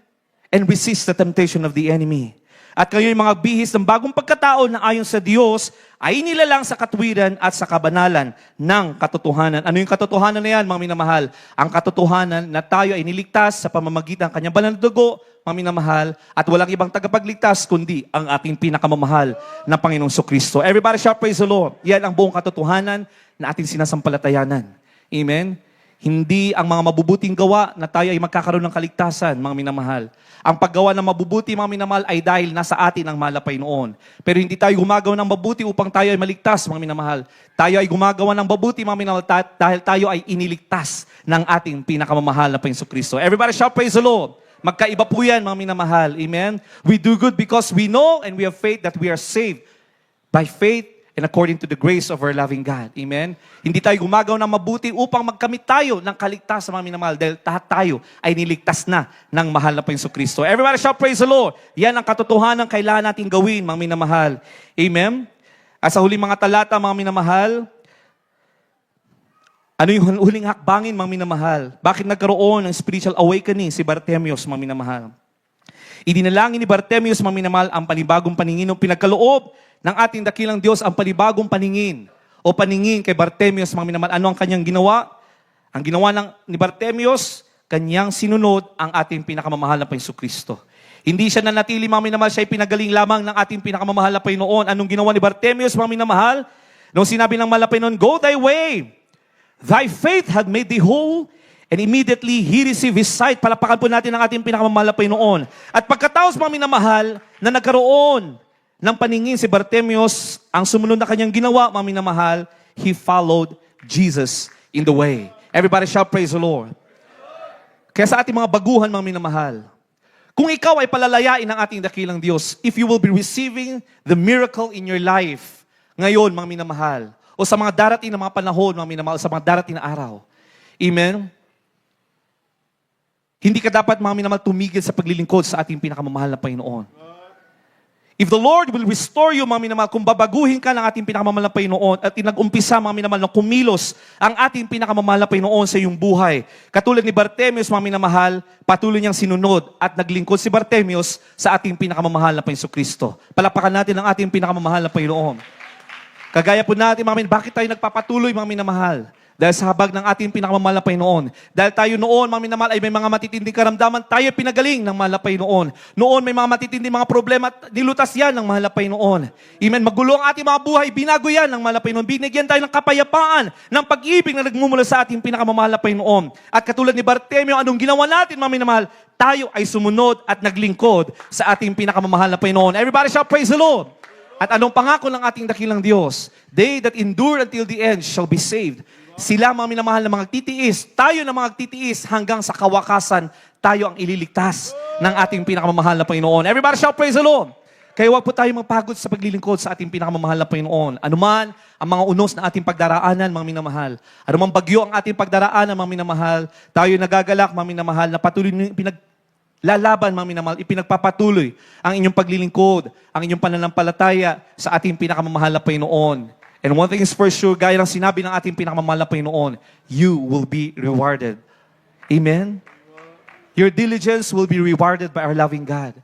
And resist the temptation of the enemy. At kayo yung mga bihis ng bagong pagkatao na ayon sa Diyos ay nilalang sa katwiran at sa kabanalan ng katotohanan. Ano yung katotohanan na yan, mga minamahal? Ang katotohanan na tayo ay niligtas sa pamamagitan ng kanyang banal na dugo, mga minamahal, at walang ibang tagapagligtas kundi ang ating pinakamamahal na Panginoong Kristo. Everybody shout, praise the Lord. Yan ang buong katotohanan na ating sinasampalatayanan. Amen? Hindi ang mga mabubuting gawa na tayo ay magkakaroon ng kaligtasan, mga minamahal. Ang paggawa ng mabubuti, mga minamahal, ay dahil nasa atin ang mahal na Panginoon. Pero hindi tayo gumagawa ng mabuti upang tayo ay maligtas, mga minamahal. Tayo ay gumagawa ng mabuti, mga minamahal, dahil tayo ay iniligtas ng ating pinakamamahal na Panginoong Kristo. Everybody shout, praise the Lord. Magkaiba po yan, mga minamahal. Amen? We do good because we know and we have faith that we are saved by faith and according to the grace of our loving God. Amen? Hindi tayo gumagawa ng mabuti upang magkamit tayo ng kaligtasan, mga minamahal, dahil tayo ay niligtas na ng mahal na Panginoong Kristo. Everybody shout, praise the Lord. Yan ang katotohanan kailangan natin gawin, mga minamahal. Amen? At sa huling mga talata, mga minamahal, ano yung huling hakbangin, mga minamahal? Bakit nagkaroon ng spiritual awakening si Bartimaeus, mga minamahal? Idinalangin ni Bartimaeus, mga minamahal, ang panibagong paningin ng pinagkaloob ng ating dakilang Diyos, ang panibagong paningin o paningin kay Bartimaeus, mga minamahal. Ano ang kanyang ginawa? Ang ginawa ni Bartimaeus, kanyang sinunod ang ating pinakamamahal na Panginoong Kristo. Hindi siya nanatili, mga minamahal, siya ay pinagaling lamang ng ating pinakamamahal na Panginoon. Anong ginawa ni Bartimaeus, mga minamahal? Nung sinabi ng mahal na Panginoon, go thy way, thy faith had made thee whole, and immediately he received his sight. Palapakan po natin ang ating pinakamamahal na Panginoon. At pagkatapos, mga minamahal, na nagkaroon ng paningin si Bartimaeus, ang sumunod na kanyang ginawa, mga minamahal, he followed Jesus in the way. Everybody shout, praise the Lord. Kaya sa ating mga baguhan, mga minamahal, kung ikaw ay palalayain ng ating dakilang Diyos, if you will be receiving the miracle in your life, ngayon, mga minamahal, o sa mga darating na mga panahon, mga minamahal, sa mga darating na araw, amen? Hindi ka dapat, mga minamahal, tumigil sa paglilingkod sa ating pinakamamahal na Panginoon. If the Lord will restore you, mga minamahal, kung babaguhin ka ng ating pinakamamahal na Panginoon at nag-umpisa, mga minamahal, na kumilos ang ating pinakamamahal na Panginoon sa iyong buhay. Katulad ni Bartimaeus, mga minamahal, patuloy niyang sinunod at naglingkod si Bartimaeus sa ating pinakamamahal na Panginoon Kristo. Palapakan natin ang ating pinakamamahal na Panginoon. Kagaya po natin, mga minamahal, bakit tayo nagpapatuloy, mga minamahal? Dahil sa habag ng ating pinakamamahal na Panginoon. Dahil tayo noon, mga minamahal, ay may mga matitinding karamdaman, tayo pinagaling ng mahal na Panginoon. Noon, may mga matitinding mga problema, nilutas yan ng mahal na Panginoon. Amen. Magulo ang ating mga buhay, binago yan ng mahal na Panginoon. Binigyan tayo ng kapayapaan, ng pag-ibig na nagmumula sa ating pinakamamahal na Panginoon. At katulad ni Bartimaeus, anong ginawa natin, mga minamahal? Tayo ay sumunod at naglingkod sa ating pinakamamahal na Panginoon. Everybody shout, praise the Lord. At anong pangako ng ating dakilang Diyos? They that endure until the end shall be saved. Sila mga minamahal na mga titiis, tayo na mga titiis hanggang sa kawakasan, tayo ang ililigtas ng ating pinakamamahal na Panginoon. Everybody shout praise the Lord. Kaya huwag po tayo magpagod sa paglilingkod sa ating pinakamamahal na Panginoon. Anuman ang mga unos na ating pagdaraanan, mga minamahal. Anuman bagyo ang ating pagdaraanan, mga minamahal. Tayo nagagalak, mga minamahal, na patuloy lalaban, mga minamahal, ipinagpapatuloy ang inyong paglilingkod, ang inyong pananampalataya sa ating pinakamamahal na Panginoon. And one thing is for sure, gaya ng sinabi ng ating pinakamamahal na Panginoon, you will be rewarded. Amen? Your diligence will be rewarded by our loving God.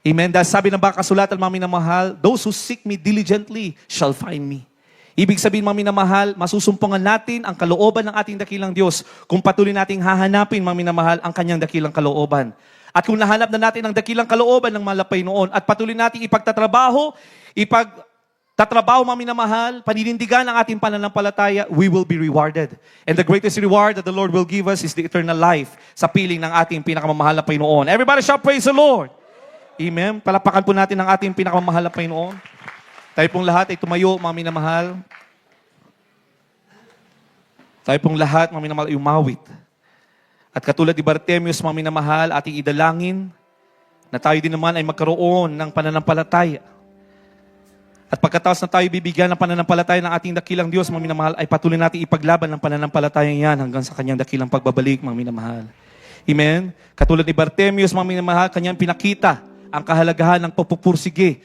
Amen? Dahil sabi ng baka kasulatan, mga minamahal, those who seek me diligently shall find me. Ibig sabihin, mga minamahal, masusumpungan natin ang kalooban ng ating dakilang Diyos kung patuloy nating hahanapin, mga minamahal, ang kanyang dakilang kalooban. At kung nahanap na natin ang dakilang kalooban ng malapay noon at patuloy nating ipagtatrabaho, mga minamahal, paninindigan ang ating pananampalataya, we will be rewarded. And the greatest reward that the Lord will give us is the eternal life sa piling ng ating pinakamamahal na Panginoon. Everybody shout praise the Lord. Amen. Palapakan po natin ang ating pinakamamahal na Panginoon. Tayo pong lahat ay tumayo, mga minamahal. Tayo pong lahat, mga minamahal, ay umawit. At katulad ni Bartimeus, mga minamahal, ating idalangin na tayo din naman ay magkaroon ng pananampalataya. At pagkatapos na tayo bibigyan ng pananampalataya ng ating dakilang Diyos, mga minamahal, ay patuloy natin ipaglaban ng pananampalataya yan hanggang sa kanyang dakilang pagbabalik, mga minamahal. Amen? Katulad ni Bartimeus, mga minamahal, kanyang pinakita ang kahalagahan ng pagpupursige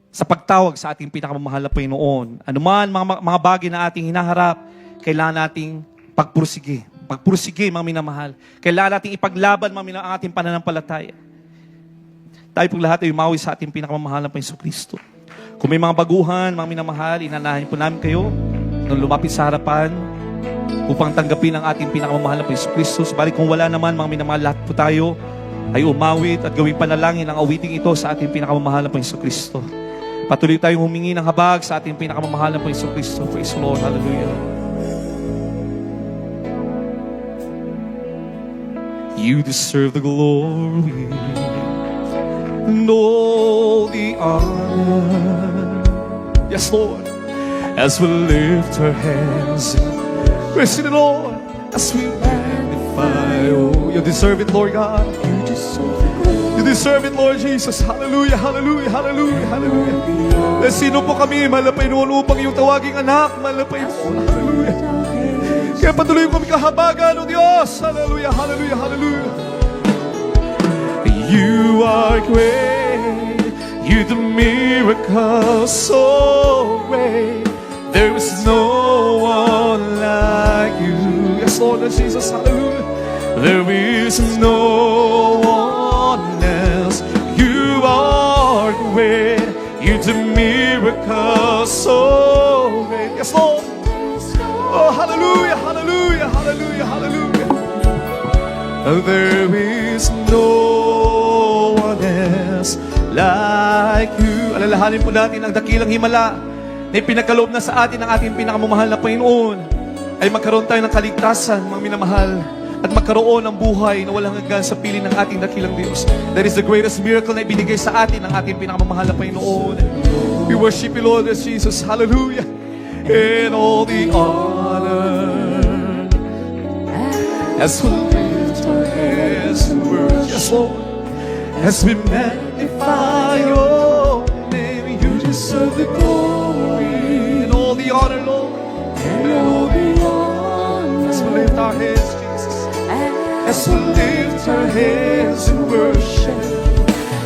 sa pagtawag sa ating pinakamamahal na Panginoon. Anuman mga bagay na ating hinaharap, kailangan nating pagpursige. Pagpursige, mga minamahal. Kailangan nating ipaglaban, mga minamahal, ang ating pananampalataya. Tayo pong lahat ay umawi sa ating pinakamamahal na Panginoon Kristo. Kung may mga baguhan, mga minamahal, inanahin po namin kayo nung lumapit sa harapan upang tanggapin ang ating pinakamamahal na Panginoon Kristo. Balik kung wala naman, mga minamahal, lahat po tayo ay umawit at gawing panalangin ang awiting ito sa ating pinakamamahal na Panginoon Kristo. Patuloy tayong humingi ng habag sa ating pinakamamahal na Panginoon Kristo. Praise the Lord. Hallelujah. You deserve the glory and all the honor. Yes, Lord. As we lift our hands, praise the Lord. As we magnify, oh, you deserve it, Lord God. You deserve it, Lord Jesus. Hallelujah, hallelujah, hallelujah, hallelujah. Sino po kami, mahal na Panginoon, upang iyong tawaging anak, mahal na Panginoon. Hallelujah. Kaya patuloy kami kahabagan, O Diyos. Hallelujah, hallelujah, hallelujah. You are great. You do miracles so great. There is no one like you. Yes, Lord Jesus, hallelujah. There is no one else. You are great. You do miracles so great. Yes, Lord. Oh, hallelujah, hallelujah, hallelujah, hallelujah. There is no one else like you. Alalahanin po natin ang dakilang himala na ipinagkaloob na sa atin ng ating pinakamamahal na Panginoon ay magkaroon tayo ng kaligtasan, mga minamahal, at magkaroon ng buhay na walang hanggan sa piling ng ating dakilang Diyos. That is the greatest miracle na ibinigay sa atin ng ating pinakamamahal na Panginoon. We worship you, Lord Jesus. Hallelujah. And all the honor as we lift our hands in worship. Yes, Lord. As we magnify your name, you deserve the glory and all the honor, Lord. And all the honor as we lift our hands, Jesus. As we lift our hands in worship.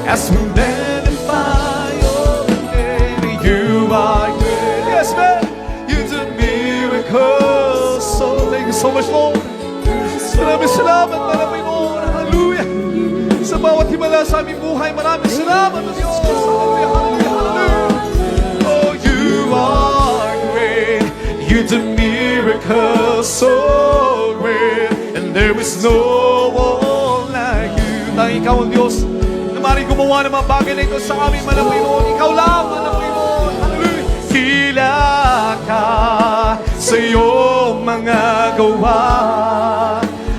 As we magnify your name, you are great. Yes, man. So, thank you so much, Lord. Maraming salamat, maraming Lord. Hallelujah. Sa bawat himala sa aming buhay, maraming salamat, Diyos. Hallelujah, hallelujah, hallelujah. Oh, you are great. You do miracles so great. And there is no one like you. Tanging ikaw ang Diyos na maaaring gumawa ng mga bagay na ito sa aming malapay noon. Ikaw lang, malapay noon. Hallelujah. Tila ka sa iyong mga gawa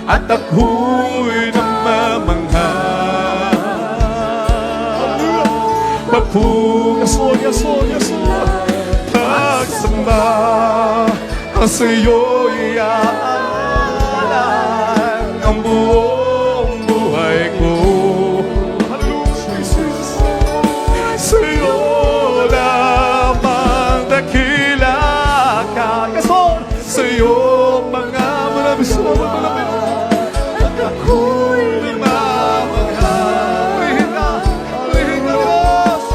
at ako'y namamangha. Yes, Lord, yes, Lord, yes, sa iyo'y iaalay ang buong buhay ko. Hallelujah, Jesus. Sa iyo lamang dakila ka. Yes, Lord. Sa iyo mga maraming salamat, maraming at ako'y namamahal. Purihin ka, Diyos.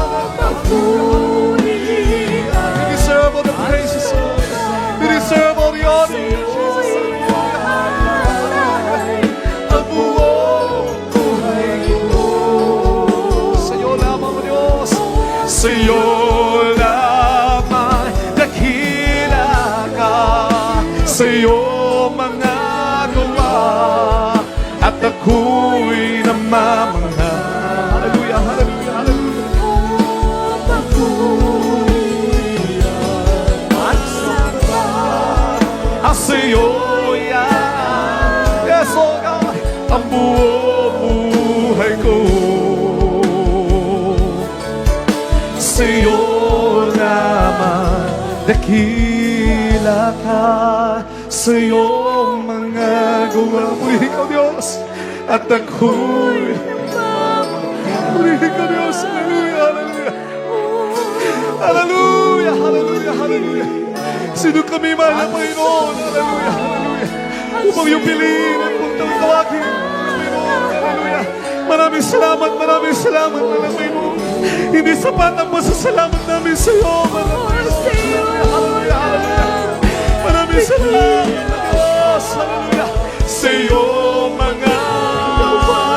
You deserve all the praises, Lord. You deserve all the honor, Jesus. Ang buong buhay ko. Sa iyo lamang, Diyos. Sa iyo lamang dakila ka. Sa iyo mga gawa at ako'y namamahal. Hallelujah, hallelujah, hallelujah. Sa iyo yan. Yes, oh God, ang buong buhay ko. Sa iyo naman dakila ka. Sa iyong mga gawa. Purihin ka, Diyos. At ako'y purihin ka, Diyos. Hallelujah, hallelujah. Hallelujah, hallelujah, hallelujah. Sino kami mahal na Panginoon? Hallelujah, hallelujah. Upang yung piliin at puntang tawagin. Panginoon, hallelujah. Maraming salamat, mahal na Panginoon. Hindi sapat ang masasalamat namin sa iyo, mahal na Panginoon. Hallelujah, hallelujah. Maraming salamat, Diyos. Hallelujah. Sa iyo mga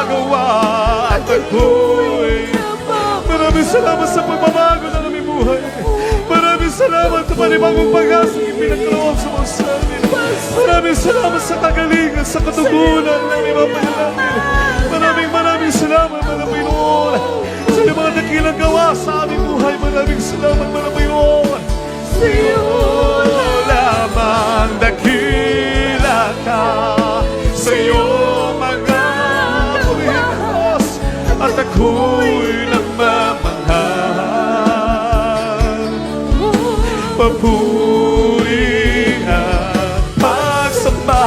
gawa at ako'y maraming salamat sa pagbabago ng aming buhay. Maraming salamat sa panibagong pag-asa yung pinagkaloob sa mga samin. Maraming salamat sa kagalingan, sa katugunan ng limang panalangin. Maraming salamat, mga Panginoon, sa iyong mga dakilang gawa sa aming buhay. Maraming salamat, mga Panginoon. Sa iyo lamang dakila ka. Sa iyo mga purihin at ako'y nagmamahal. Papuri at pagsamba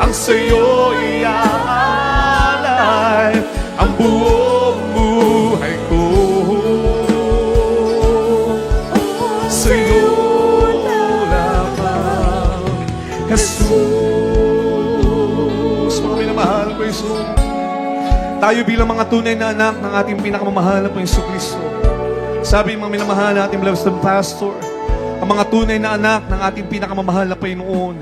ang sa'yo iaalay ang buong buhay ko. Sa'yo lamang, Jesus. Mga minamahal ko, Jesus. Tayo bilang mga tunay na anak ng ating pinakamamahal na Panginoong Kristo. Sabi ng mga minamahal na ating beloved pastor, ang mga tunay na anak ng ating pinakamamahal na Panginoon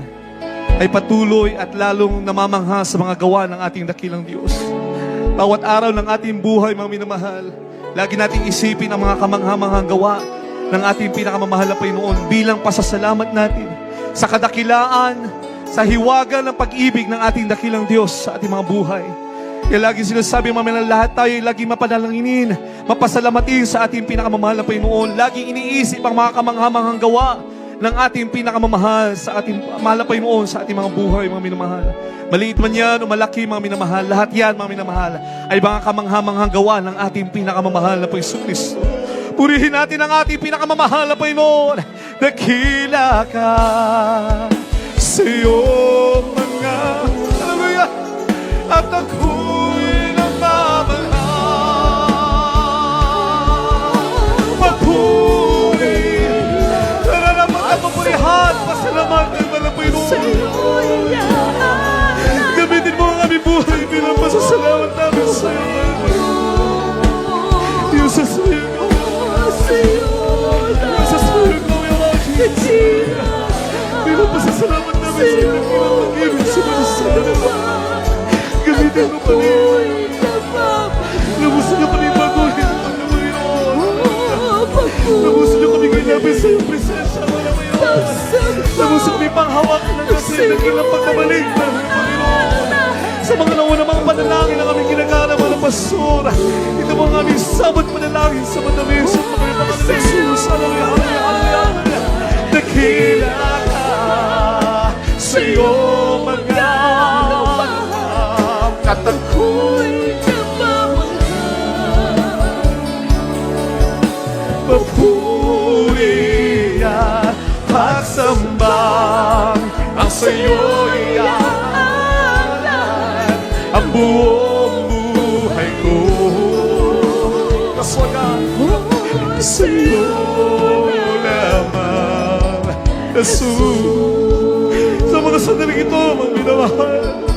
ay patuloy at lalong namamangha sa mga gawa ng ating dakilang Diyos. Bawat araw ng ating buhay, mga minamahal, lagi nating isipin ang mga kamangha-manghang gawa ng ating pinakamamahal na Panginoon bilang pasasalamat natin sa kadakilaan, sa hiwaga ng pag-ibig ng ating dakilang Diyos sa ating mga buhay. Kaya lagi sinasabi mga lahat tayo ay laging mapanalanginin, mapasalamatin sa ating pinakamamahal na Panginoon. Laging iniisip ang mga kamangha-manghang gawa ng ating pinakamamahal sa ating mahal na Panginoon sa ating mga buhay, mga minamahal. Maliit man yan o malaki, mga minamahal, lahat yan, mga minamahal, ay mga kamangha-manghang gawa ng ating pinakamamahal na Panginoon Kristo. Purihin natin ang ating pinakamamahal na Panginoon. Dakila ka sa iyong mga, hallelujah, at ako'y namamahal. Papuri, nararapat ang papurihan, pasalamatan mo na Panginoon. Gamitin mo ang aming buhay bilang pasasalamat namin sa iyo. Diyos sa sayo ko. Diyos sa sayo ko, bilang pasasalamat namin sa iyo. Bilang pag-ibig sa pasasalamat. Gamitin mo pa rin. Labusin niyo kami baguhin ang Panginoon. Labusin niyo kami kailapin sa iyong presensya, mga Panginoon. Labusin kami panghawak ng kasi ng ilang pagkabalik, Panginoon. Sa mga nauna mga panalangin na kami ginagana, mga pastor. Ito mga aming sabot panalangin sa matamis sa Panginoon ng Jesus. Hallelujah, hallelujah, hallelujah. Dakila ka sa iyong mga at ako'y namamahal. Papuri at pagsamba buong buhay ko. Kaswagan sa'yo lamang, Jesus. Sa mga sandaling ito, mga minamahal,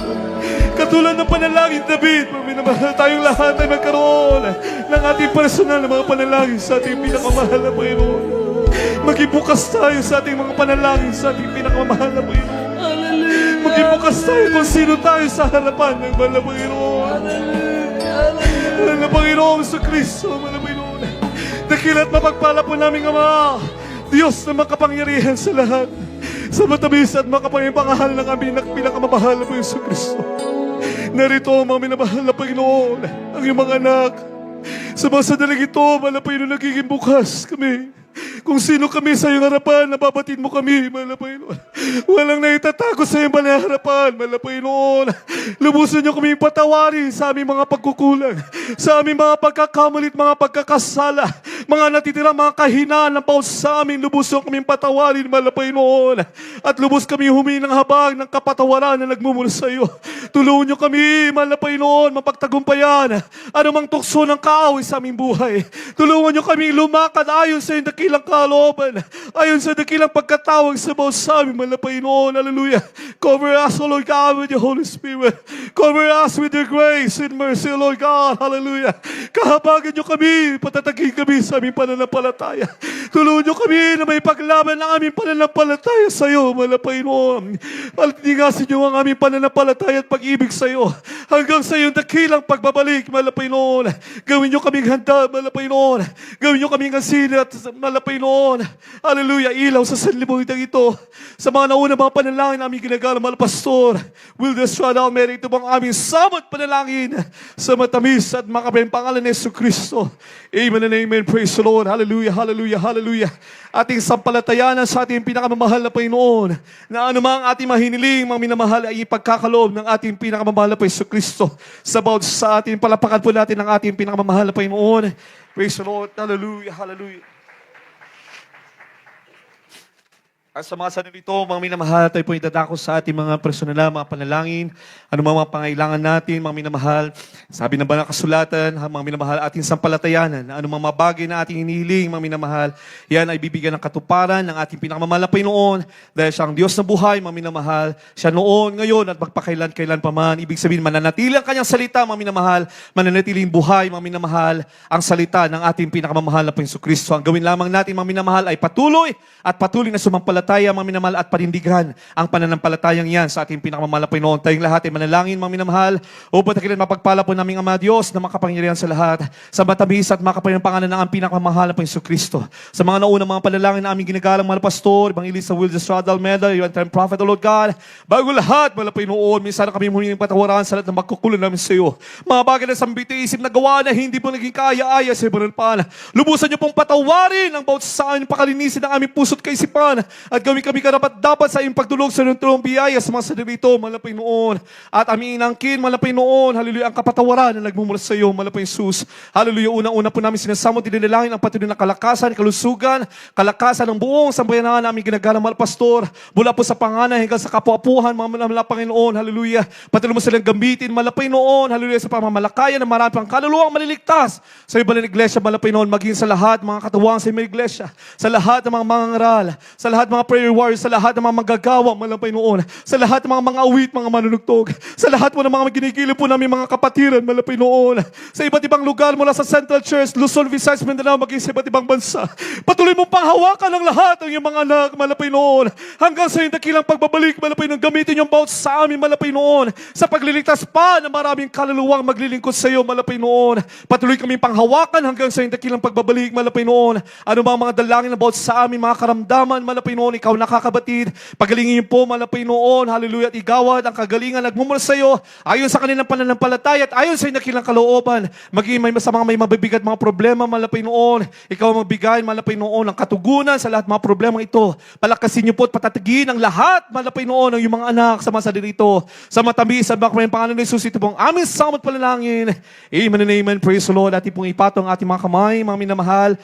katulad ng panalangin David, mga minamahal, tayong lahat ay magkaroon ng ating personal na mga panalangin sa ating pinakamahal na Panginoon. Maging bukas tayo sa ating mga panalangin sa ating pinakamahal na Panginoon. Maging bukas tayo kung sino tayo sa harapan ng mahal na Panginoon. Mahal na Panginoon sa Kristo, mahal na Panginoon. Dakila't mapagpala po naming Ama, Diyos na makapangyarihan sa lahat, sa matamis at makapangyarihan ng aming pinakamamahal na Panginoon sa Kristo. Narito, mga minamahal na Panginoon, ang iyong mga anak. Sa mga sandaling ito, mahal na Panginoon, nagiging bukas kami. Kung sino kami sa iyong harapan, nababatid mo kami, mahal na Panginoon. Walang naitatago sa iyong banal na harapan, mahal na Panginoon. Lubusan niyo kami patawarin sa aming mga pagkukulang, sa aming mga pagkakamalit, mga pagkakasala, mga natitira, mga kahinaan ng paus sa amin. Lubusan kami patawarin, mahal na Panginoon. At lubos kami humingi ng habag ng kapatawaran na nagmumula sa iyo. Tulungan niyo kami, mahal na Panginoon, mapagtagumpayan anumang tukso ng kaaway sa aming buhay. Tulungan niyo kami lumakad ayon sa iyong dakilang kalooban, ayon sa dakilang pagkatawag sa bawat sa amin, mahal na Panginoon. Hallelujah. Cover us, O Lord God, with your Holy Spirit. Cover us with your grace and mercy, O Lord God. Hallelujah. Kahabagan niyo kami, patatagin kami sa aming pananampalataya. Tulungan niyo kami na may paglaban ng aming pananampalataya sa iyo, mahal na Panginoon. Palingasin niyo ang aming pananampalataya at pag-ibig sa iyo hanggang sa iyong dakilang pagbabalik, mahal na Panginoon. Gawin niyo kaming handa, mahal na Panginoon. Gawin niyo kaming asin at mahal na Panginoon. Hallelujah. Ilaw sa sanlibutan ito. Sa mga nauna mga panalangin na aming ginagawa, mahal Pastor Will Estrada Almeida, ito bang aming samot panalangin sa matamis at makabayang pangalan ni Yesu Cristo. Amen and amen. Praise the Lord. Hallelujah, hallelujah, hallelujah. Ating sampalatayanan sa ating pinakamamahal na Panginoon, na anumang ating mahiniling, mga minamahal, ay ipagkakaloob ng ating pinakamamahal na Yesu Cristo. Sa ating palapakan po natin ng ating pinakamamahal na Panginoon. Praise the Lord. Hallelujah, hallelujah. At sa mga sandaling ito, mga minamahal, tayo po itadako sa ating mga personal na mga panalangin, ano mga pangailangan natin, mga minamahal. Sabi na ba ng kasulatan, mga minamahal, ating sampalatayanan, na anumang mga bagay na ating hinihiling, mga minamahal, yan ay bibigyan ng katuparan ng ating pinakamamahal na Panginoon, dahil siya ang Diyos na buhay, mga minamahal, siya noon, ngayon, at magpakailan-kailan pa man. Ibig sabihin, mananatili ang kanyang salita, mga minamahal, mananatiling buhay, mga minamahal, ang salita ng ating pinakamamahal na Panginoon Kristo. Ang gawin lamang natin, mga minamahal, ay patuloy na sumampalataya, mga minamahal, at panindigan ang pananampalatayang yan sa ating pinakamamahal na Panginoon. Tayong lahat ay manalangin, mga minamahal, upang takilan mapagpala po naming Ama Diyos na makapangyarihan sa lahat, sa matamis at makapangyarihan pangalan ng ang pinakamamahal na Panginoon Kristo. Sa mga naunang mga panalangin na aming ginagalang mahal Pastor, Evangelista Will Estrada Almeida, yung time prophet, O Lord God, bago lahat, mahal na Panginoon, minsan kami humingi ng patawaran sa lahat ng magkukulo namin sa iyo. Mga bagay na sambiti-isip na gawa na hindi po naging kaaya-aya sa ibang pala. Lubusan niyo pong patawarin ang bawat sa amin, pakalinisin ng aming puso't kaisipan, at gawin kami karapat-dapat sa iyong pagdulog sa iyong tulong biyaya sa mga sandarito, mahal na Panginoon. At aming inangkin, mahal na Panginoon, hallelujah, ang kapatawaran na nagmumula sa iyo, mahal na Jesus. Hallelujah, unang-una po namin sinasamot, dinilangin ang patuloy na kalakasan, kalusugan, kalakasan ng buong sambayanan namin ginagalang, mahal Pastor, mula po sa panganay hanggang sa kapuapuhan, mahal na Panginoon, hallelujah. Patuloy mo silang gamitin, mahal na Panginoon, hallelujah, sa pamamalakayan ng marami pang kaluluwang maliligtas sa iba ng iglesia, mahal na Panginoon, maging sa lahat, mga katuwang sa imong iglesia, sa lahat ng mga mangangaral, sa lahat ng mga prayer warriors, sa lahat ng mga magagawa, mahal na Panginoon, sa lahat ng mga awit, mga manunugtog, sa lahat po ng mga ginigilo po namin mga kapatiran, mahal na Panginoon, sa iba't ibang lugar mula sa Central Church, Luzon, Visayas, Mindanao, maging sa iba't ibang bansa. Patuloy mong panghawakan ng lahat ng iyong mga anak, mahal na Panginoon, hanggang sa iyong dakilang pagbabalik, mahal na Panginoon, gamitin yung bawat sa amin, mahal na Panginoon, sa pagliligtas pa ng maraming kaluluwang maglilingkod sa iyo, mahal na Panginoon. Patuloy kaming panghawakan hanggang sa iyong dakilang pagbabalik, mahal na Panginoon. Ano ba ang mga dalangin na bawat sa amin, mga karamdaman, mahal na Panginoon, ikaw nakakabatid. Pagalingin niyo po, mahal na Panginoon, hallelujah, at igawad ang kagalingan nagmumula sa iyo, ayon sa kanilang pananampalataya at ayon sa iyong dakilang kalooban. Maging sa mga may mabibigat mga problema, mahal na Panginoon, ikaw magbigay, mahal na Panginoon, ng katugunan sa lahat mga problema ito. Palakasin niyo po at patatagin ang lahat, mahal na Panginoon, ng iyong mga anak sa mga dito. Sa matamis at baka may pangalan ni Jesus, ito pong aming samot panalangin. Amen and amen. Praise the Lord. Ating pong ipatong ating mga kamay, mga minamahal.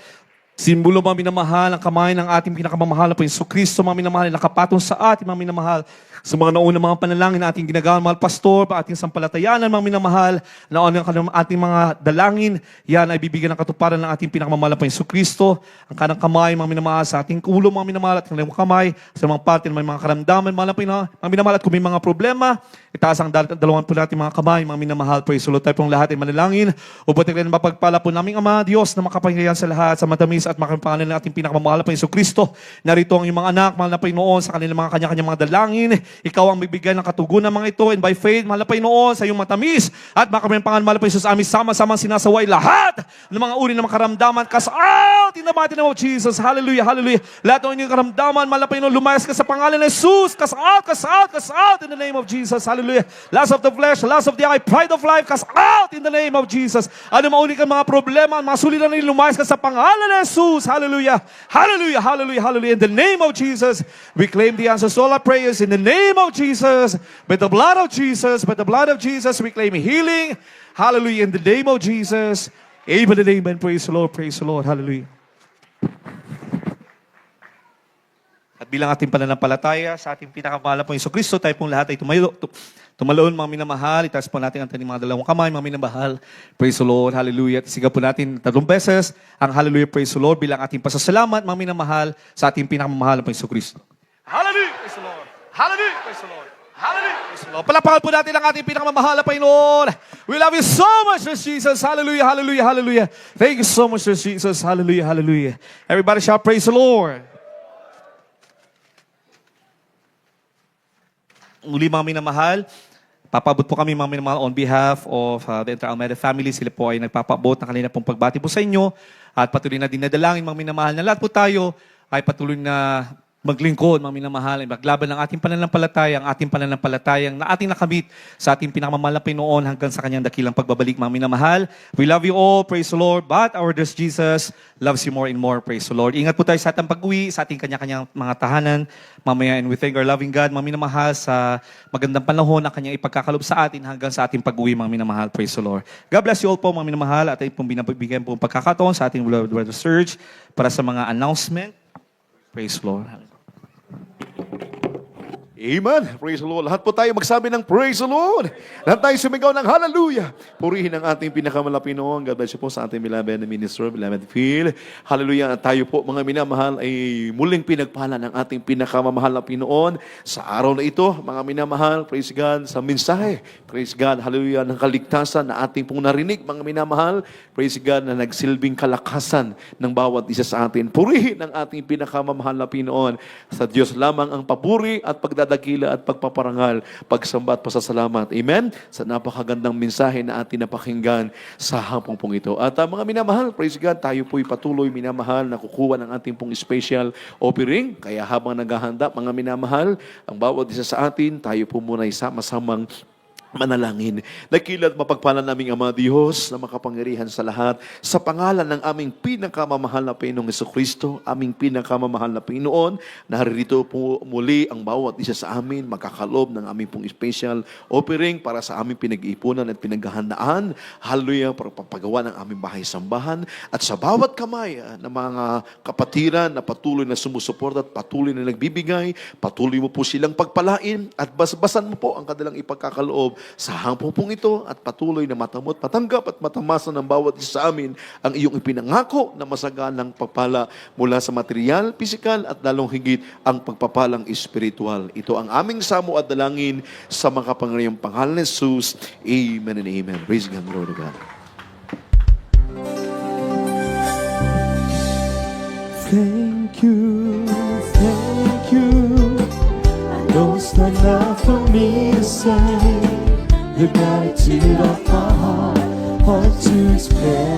Simbolo, mga minamahal, ang kamay ng ating pinakamamahal na Panginoon Kristo, mga minamahal, nakapatong sa ating mga minamahal. Sa mga naunang mga panalangin na ating ginagawa, mahal pastor, pa ating sampalatayanan, mga minamahal, na ating mga dalangin, yan ay bibigyan ng katuparan ng ating pinakamamahal na Panginoon Kristo. Ang kanang kamay, mga minamahal, sa ating ulo, mga minamahal, at kanilang kamay, sa mga parte ng mga karamdaman, mga minamahal, at kung may mga problema, itaas ang dalawan po natin mga kamay, mga minamahal, praise the Lord, tayo pong lahat ay manalangin. Upang tignan mapagpala po naming Ama, Diyos, na makapangyarihan sa lahat, sa matamis at makapangalan ng ating pinakamamahal na Panginoon Kristo. Narito ang iyong mga anak, mahal na Panginoon, sa kanilang mga kanya-kanyang mga dalangin. Ikaw ang bibigyan ng katugunan mga ito, and by faith, mahal na Panginoon, sa iyong matamis at makapangyarihan, mahal na Panginoon, sa amin sama-sama sinasaway lahat ng mga uri ng mga karamdaman. Cast out in the mighty name of Jesus. Hallelujah, hallelujah. Lahat ng inyong karamdaman, mahal na Panginoon, lumayas ka sa pangalan ng Jesus. Cast out, cast out, cast out in the name of Jesus. Hallelujah. Lust of the flesh, lust of the eye, pride of life, cast out in the name of Jesus. Ano mauni kang mga problema, mga suliran nila, lumayas ka sa pangalan ng Jesus. Hallelujah. Hallelujah, hallelujah, hallelujah. In the name of Jesus, we claim the answers to all our prayers. In the name of Jesus, by the blood of Jesus, by the blood of Jesus, we claim healing. Hallelujah. In the name of Jesus. Amen and amen. Praise the Lord, praise the Lord. Hallelujah. At bilang ating pananampalataya sa ating pinakamahal na Panginoon Kristo, tayo pong lahat ay tumaloon, mga minamahal. Itaas po natin ang ating mga dalawang kamay, mga minamahal. Praise the Lord, hallelujah. At sigaw po natin 3 beses ang hallelujah, praise the Lord, bilang ating pasasalamat, mga minamahal, sa ating pinakamamahal na Panginoon Kristo. Hallelujah, praise the Lord. Hallelujah, praise the Lord. Hallelujah, praise the Lord. Palapakan po natin ang ating pinakamamahal na Panginoon. We love you so much, Lord Jesus. Hallelujah, hallelujah, hallelujah. Thank you so much, Lord Jesus. Hallelujah, hallelujah. Everybody shout, praise the Lord. Muli, mga minamahal, papabot po kami, mga minamahal, on behalf of the entire Almeida family. Sila po ay nagpapabot ng kanina pong pagbati po sa inyo at patuloy na dinadalangin, mga minamahal, na lahat po tayo ay patuloy na maglingkod, mga minamahal, ay maglaban ng ating pananampalatayang na ating nakamit sa ating pinakamamahal na Panginoon hanggang sa kanyang dakilang pagbabalik, mga minamahal. We love you all, praise the Lord, but our dear Jesus loves you more and more, praise the Lord. Ingat po tayo sa ating pag-uwi, sa ating kanya-kanyang mga tahanan, mamaya, and we thank our loving God, mga minamahal, sa magandang panahon na kanyang ipagkakalob sa atin hanggang sa ating pag-uwi, mga minamahal, praise the Lord. God bless you all po, mga minamahal, at ay pong binabigyan po pagkakataon sa ating Brother Serge para sa mga announcement. Praise the Lord. Amen. Praise the Lord. Lahat po tayo magsabi ng praise the Lord. Lahat tayo sumigaw ng hallelujah. Purihin ang ating pinakamalapit Pinoon. God bless you po sa ating beloved na minister, beloved Phil. Hallelujah. At tayo po, mga minamahal, ay muling pinagpala ng ating pinakamamahal na Pinoon sa araw na ito. Mga minamahal, praise God, sa mensahe. Praise God, hallelujah, ng kaligtasan na ating pong narinig, mga minamahal. Praise God, na nagsilbing kalakasan ng bawat isa sa atin. Purihin ang ating pinakamamahal na Pinoon. Sa Diyos lamang ang papuri at pagdadakila at pagpaparangal, pagsamba at pasasalamat. Amen? Sa napakagandang mensahe na ating napakinggan sa hapong pong ito. At mga minamahal, praise God, tayo po'y patuloy minamahal na kukuha ng ating pong special offering. Kaya habang naghahanda, mga minamahal, ang bawat isa sa atin, tayo po muna sama-samang manalangin. Dakilat mapagpala naming Ama Diyos na makapangyarihan sa lahat, sa pangalan ng aming pinakamamahal na Panginoong Jesucristo, aming pinakamamahal na Panginoon, naririto po muli ang bawat isa sa amin, makakalob ng aming pong special offering para sa aming pinag-iipunan at pinaghahandaan. Hallelujah, para papagawa ng aming bahay-sambahan at sa bawat kamay ng mga kapatiran na patuloy na sumusuporta at patuloy na nagbibigay, patuloy mo po silang pagpalain at basbasan mo po ang kanilang ipagkakaloob sa hangpong pong ito at patuloy na matamot, matanggap at matamasa ng bawat isa sa amin ang iyong ipinangako na masaganang pagpala mula sa material, pisikal at lalong higit ang pagpapalang espiritual. Ito ang aming samo at dalangin sa makapangyarihang pangalan ni Jesus. Amen and amen. Praise God, Lord God. Thank you, thank you. I know it's not enough for me to say the gratitude of my heart, hard to express.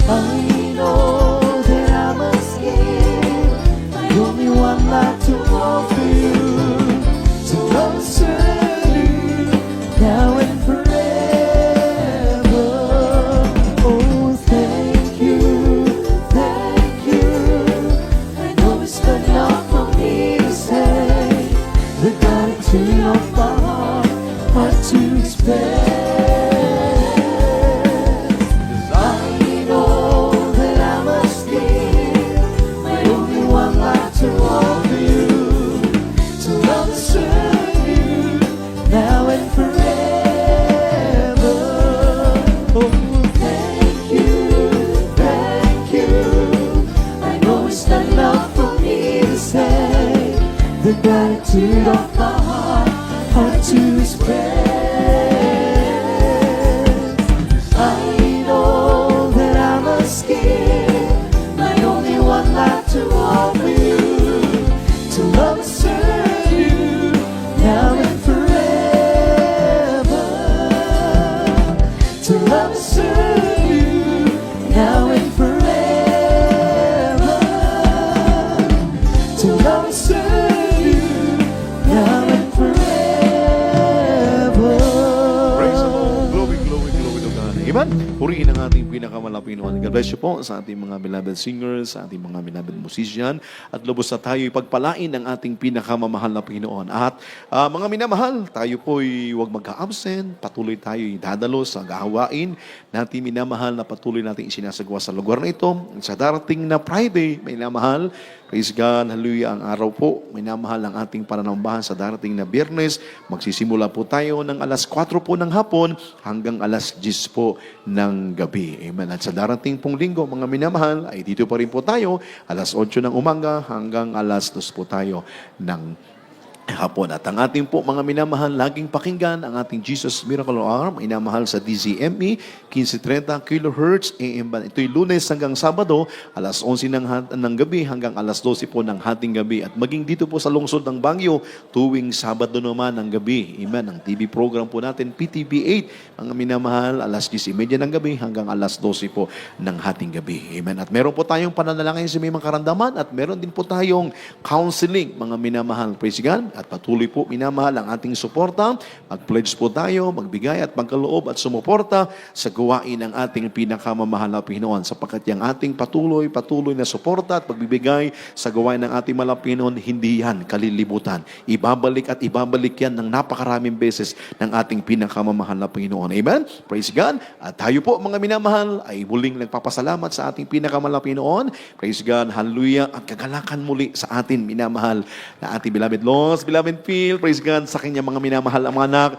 I know that I must give my only one life to offer you, to concern you now and forever. Oh, thank you, thank you. I know it's not enough for me to say the gratitude of my heart, hard to express. 'Cause I know Purihin ang ating pinakamalaping Panginoon. God bless you po sa ating mga beloved singers, sa ating mga beloved musician, at lubos na tayo ipagpalain ng ating pinakamamahal na Panginoon. At mga minamahal, tayo po'y huwag magka-absent, patuloy tayo dadalo sa gawain natin minamahal na patuloy natin isinasagawa sa lugar na ito. Sa darating na Friday, minamahal, praise God, hallelujah, ang araw po, minamahal ang ating pananambahan sa darating na Biyernes. Magsisimula po tayo ng alas 4 po ng hapon hanggang alas 10 po ng gabi. Amen. At sa darating pong linggo, mga minamahal, ay dito pa rin po tayo, alas 8 ng umaga hanggang alas 2 po tayo ng hapon. At ang ating po mga minamahal, laging pakinggan ang ating Jesus Miracle Arm, inamahal sa DZME, 1530 kHz AM band. Ito'y Lunes hanggang Sabado, alas 11 ng gabi hanggang alas 12 po ng hating gabi. At maging dito po sa lungsod ng Baguio, tuwing Sabado naman ng gabi. Amen. Ang TV program po natin, PTV8, mga minamahal, alas 10:30 ng gabi hanggang alas 12 po ng hating gabi. Amen. At meron po tayong pananalangin sa may mga karamdaman at meron din po tayong counseling, mga minamahal. Praise God. At patuloy po, minamahal, ang ating suporta. Mag-pledge po tayo, magbigay at magkaloob at sumuporta sa gawain ng ating pinakamamahal na Panginoon. Sapagkat yung ating patuloy na suporta at pagbibigay sa gawain ng ating mahal na Panginoon, hindi yan kalilimutan. Ibabalik at ibabalik yan ng napakaraming beses ng ating pinakamamahal na Panginoon. Amen? Praise God. At tayo po, mga minamahal, ay muling nagpapasalamat sa ating pinakamamahal na Panginoon. Praise God. Hallelujah. At kagalakan muli sa atin, minamahal, na ating beloved Lord, beloved Phil, praise God, sa kanya mga minamahal ang mga anak.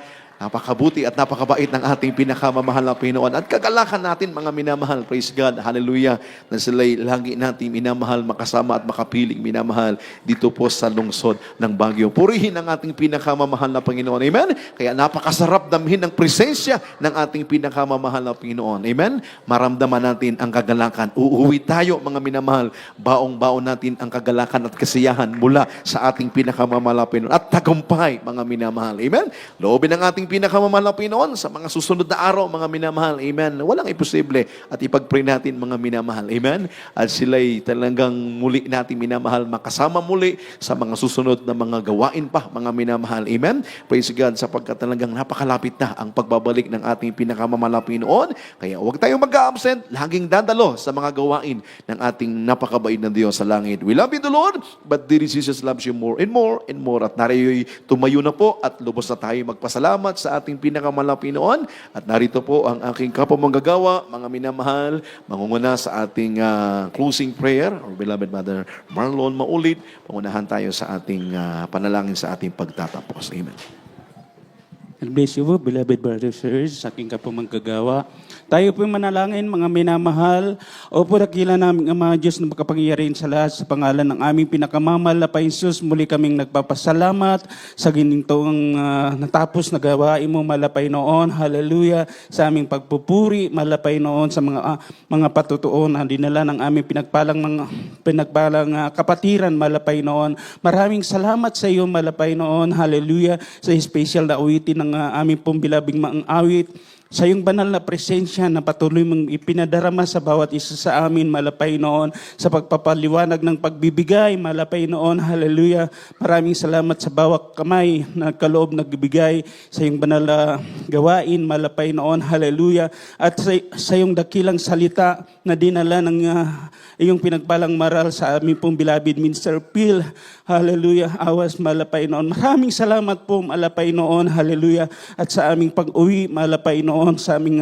Napakabuti at napakabait ng ating pinakamamahal na Panginoon. At kagalakan natin, mga minamahal, praise God, hallelujah, na sila'y lagi natin minamahal, makasama at makapiling minamahal dito po sa lungsod ng Baguio. Purihin ang ating pinakamamahal na Panginoon. Amen? Kaya napakasarap damhin ang presensya ng ating pinakamamahal na Panginoon. Amen? Maramdaman natin ang kagalakan. Uuwi tayo, mga minamahal, baong-baon natin ang kagalakan at kasiyahan mula sa ating pinakamamahal na Panginoon. At tagumpay, mga minamahal. Amen? Loobin ang ating pinakamamahal na Panginoon sa mga susunod na araw, mga minamahal. Amen. Walang imposible at ipag-pray natin, mga minamahal. Amen. At sila'y talagang muli natin, minamahal, makasama muli sa mga susunod na mga gawain pa, mga minamahal. Amen. Praise God, sapagkat talagang napakalapit na ang pagbabalik ng ating pinakamamahal na Panginoon. Kaya huwag tayong mag-absent, laging dadalo sa mga gawain ng ating napakabait na Diyos sa langit. We love you, the Lord, but dear Jesus loves you more and more and more. At nariyo'y tumayo na po at lubos na tayo magpasalamat sa ating pinakamamahal na Panginoon. At narito po ang aking kapamanggagawa, mga minamahal, mangunguna sa ating closing prayer, our beloved Mother Marlon Maulit. Pangunahan tayo sa ating panalangin sa ating pagtatapos. Amen. God bless you, beloved brothers and sisters, sa aking kapamanggagawa. Tayo po manalangin, mga minamahal. Opo, dakila namin ang mga Diyos na makapangyarihan sa lahat sa pangalan ng aming pinakamamahal na Panginoon. Muli kaming nagpapasalamat sa ginintong natapos na gawain mo, malapay noon. Hallelujah. Sa aming pagpupuri, malapay noon sa mga patutuon na dinala ng aming pinagpalang kapatiran, malapay noon. Maraming salamat sa iyo, malapay noon. Hallelujah. Sa special na awitin ng aming pong bilabing maang awit. Sa iyong banal na presensya na patuloy mong ipinadarama sa bawat isa sa amin, malapay noon, sa pagpapaliwanag ng pagbibigay, malapay noon, hallelujah. Maraming salamat sa bawat kamay na kaloob nagbibigay sa iyong banal na gawain, malapay noon, hallelujah. At sa iyong dakilang salita na dinala ng iyong pinagpalang maral sa aming pong beloved Mr. Phil, hallelujah, awas, malapay noon. Maraming salamat po, malapay noon, hallelujah. At sa aming pag-uwi, malapay noon, sa aming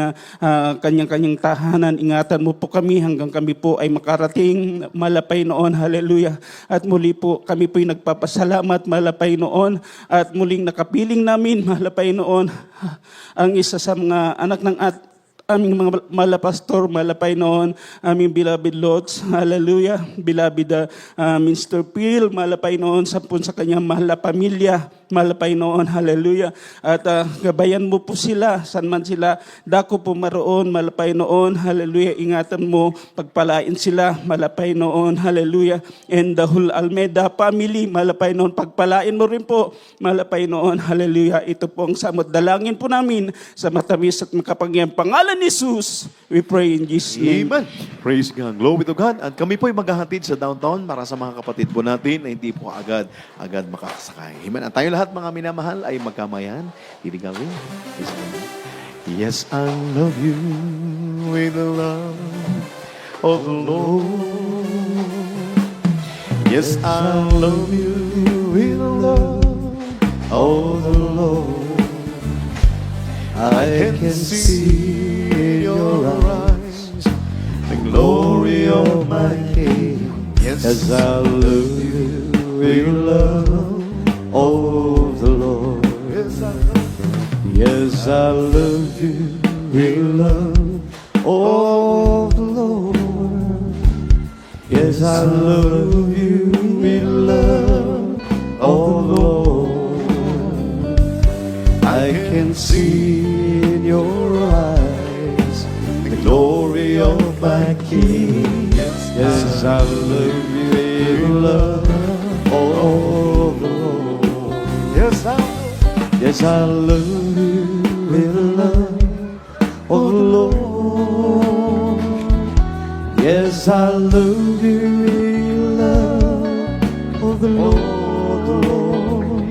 kanyang-kanyang tahanan. Ingatan mo po kami hanggang kami po ay makarating, malapay noon, hallelujah. At muli po kami po'y nagpapasalamat, malapay noon. At muling nakapiling namin, malapay noon, ang isa sa mga anak ng aming mga malapastor, malapay noon, aming beloved Lords, hallelujah, beloved Mr. Phil, malapay noon sa kanyang mahal na pamilya, malapay noon, hallelujah. At gabayan mo po sila, saan man sila, dako po maroon, malapay noon, hallelujah. Ingatan mo, pagpalain sila, malapay noon, hallelujah. And the whole Almeida family, malapay noon, pagpalain mo rin po, malapay noon, hallelujah. Ito po ang samot dalangin po namin sa matamis at makapangyang pangalan ni Jesus. We pray in Jesus' name. Amen. Praise God. Glory to God. At kami po'y maghahatid sa downtown para sa mga kapatid po natin na hindi po agad makakasakay. Amen. At tayo lahat, mga minamahal, ay magkamayan. Iligawin. Yes, I love you with the love of the Lord. Yes, I love you with the love of the Lord. I can see in your eyes the glory of my King. Yes, as I love you with the love of the Lord. Yes, I love you with the love of the Lord. Yes, I love you with the love of the Lord. I can see in your eyes the glory of my King. Yes, I love you with the love of the Lord. Yes, I love you with the love of the Lord. Yes, I love you with the love of the Lord.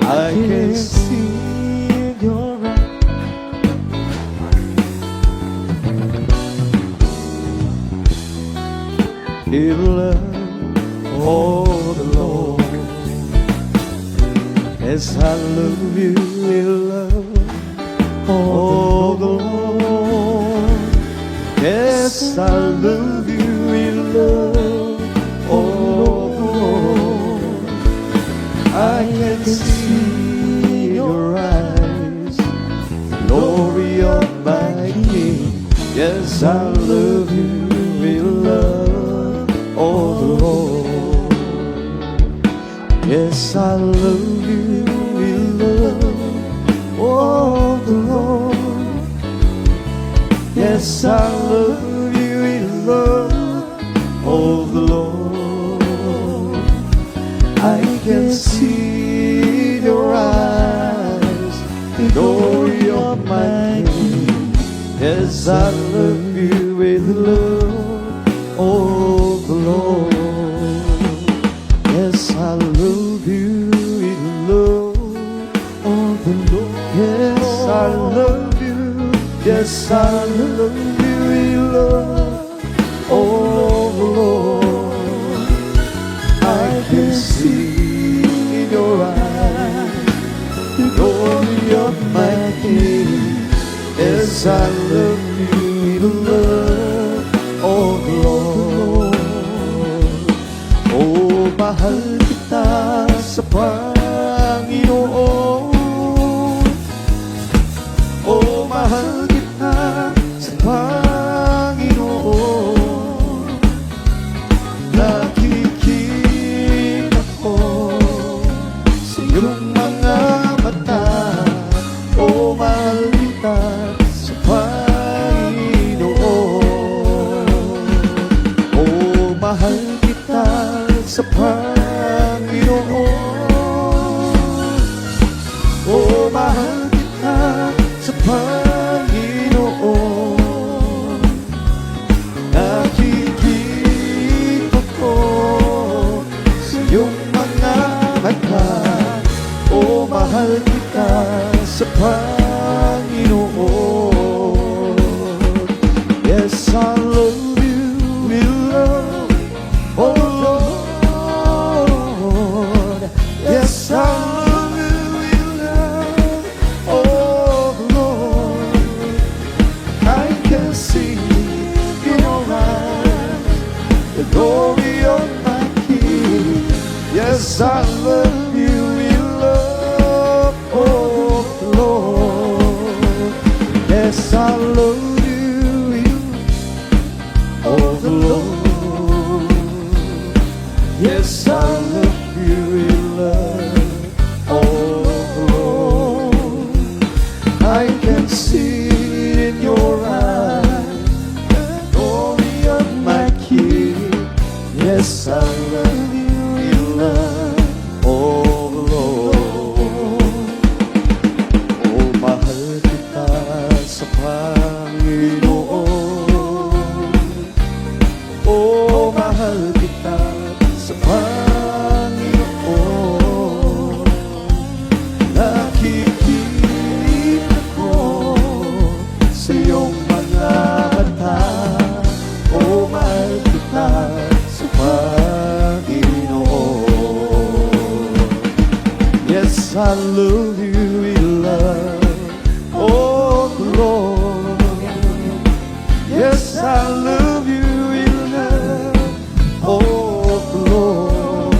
I can see in your eyes the love of the Lord. Yes, I love you with love of the Lord. Yes, I love you with love of the Lord. I can see in your eyes the glory of my King. Yes, I love you with love of the Lord. Yes, I love you with love of the Lord. Yes, I love you with love of the Lord. I can see in your eyes the glory of my King. Yes, I love you with love of the Lord. Yes, I love you with love of the Lord. Yes, I love you. Yes, I love you with love of the Lord. I can see in your eyes the glory of my King. Yes, I love you with love of the Lord. Oh, mahal kita sa Panginoon. Oh, mahal kita sa Panginoon. Nakikita ko sa iyong mga mata. Oh, mahal kita sa Panginoon. Oh, mahal kita sa Panginoon. Oh, mahal kita sa Panginoon. Nakikita ko sa iyong mga mata. Oh, mahal kita sa Panginoon. Yes, I love you with love, oh Lord. Yes, I love you with love, oh Lord. I can see in your eyes the glory of my King. Yes, I love you with love, oh Lord. love you in love, oh Lord. Yes, I love you in love, oh Lord.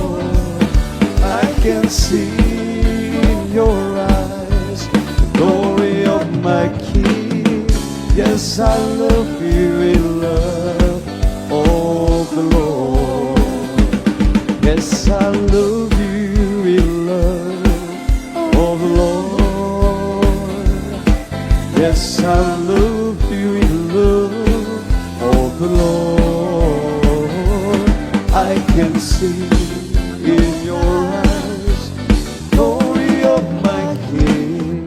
I can see in your eyes the glory of my King. Yes, I love you in love, oh Lord. Yes, I love you in love, oh Lord. Yes, I love you in love, oh Lord. I can see in your eyes glory of my King.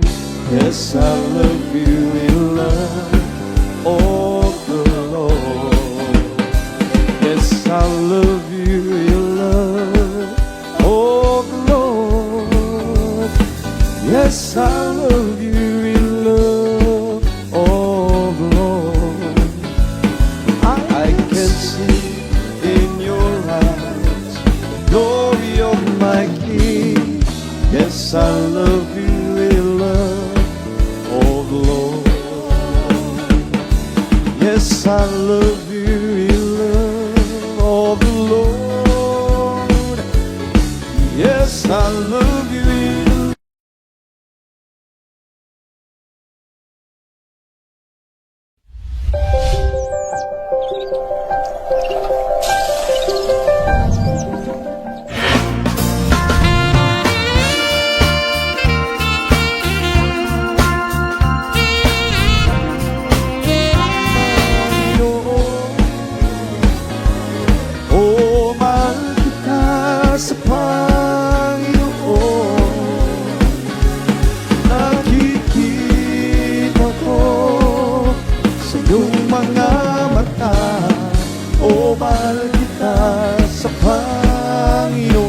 Yes, I love you in love, oh Lord. Yes, I love you in love, oh Lord. Yes, I love you in love, oh Lord. I can see in your eyes glory of my King. Yes, I love you in love, oh Lord. Yes, I love you in love, oh Lord. Yes, I love you in love. Oh, mahal kita sa Panginoon. Nakikita ko sa iyong mga mata. Oh, mahal kita sa Panginoon.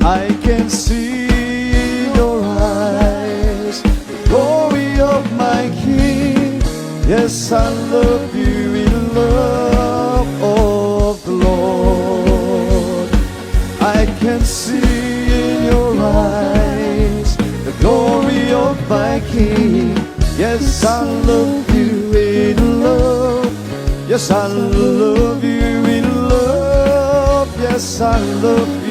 I can see in your eyes the glory of my King. Yes, I love you in love of the Lord. I can see in your eyes the glory of my King. Yes, I love you in love. Yes, I love you in love. Yes, I love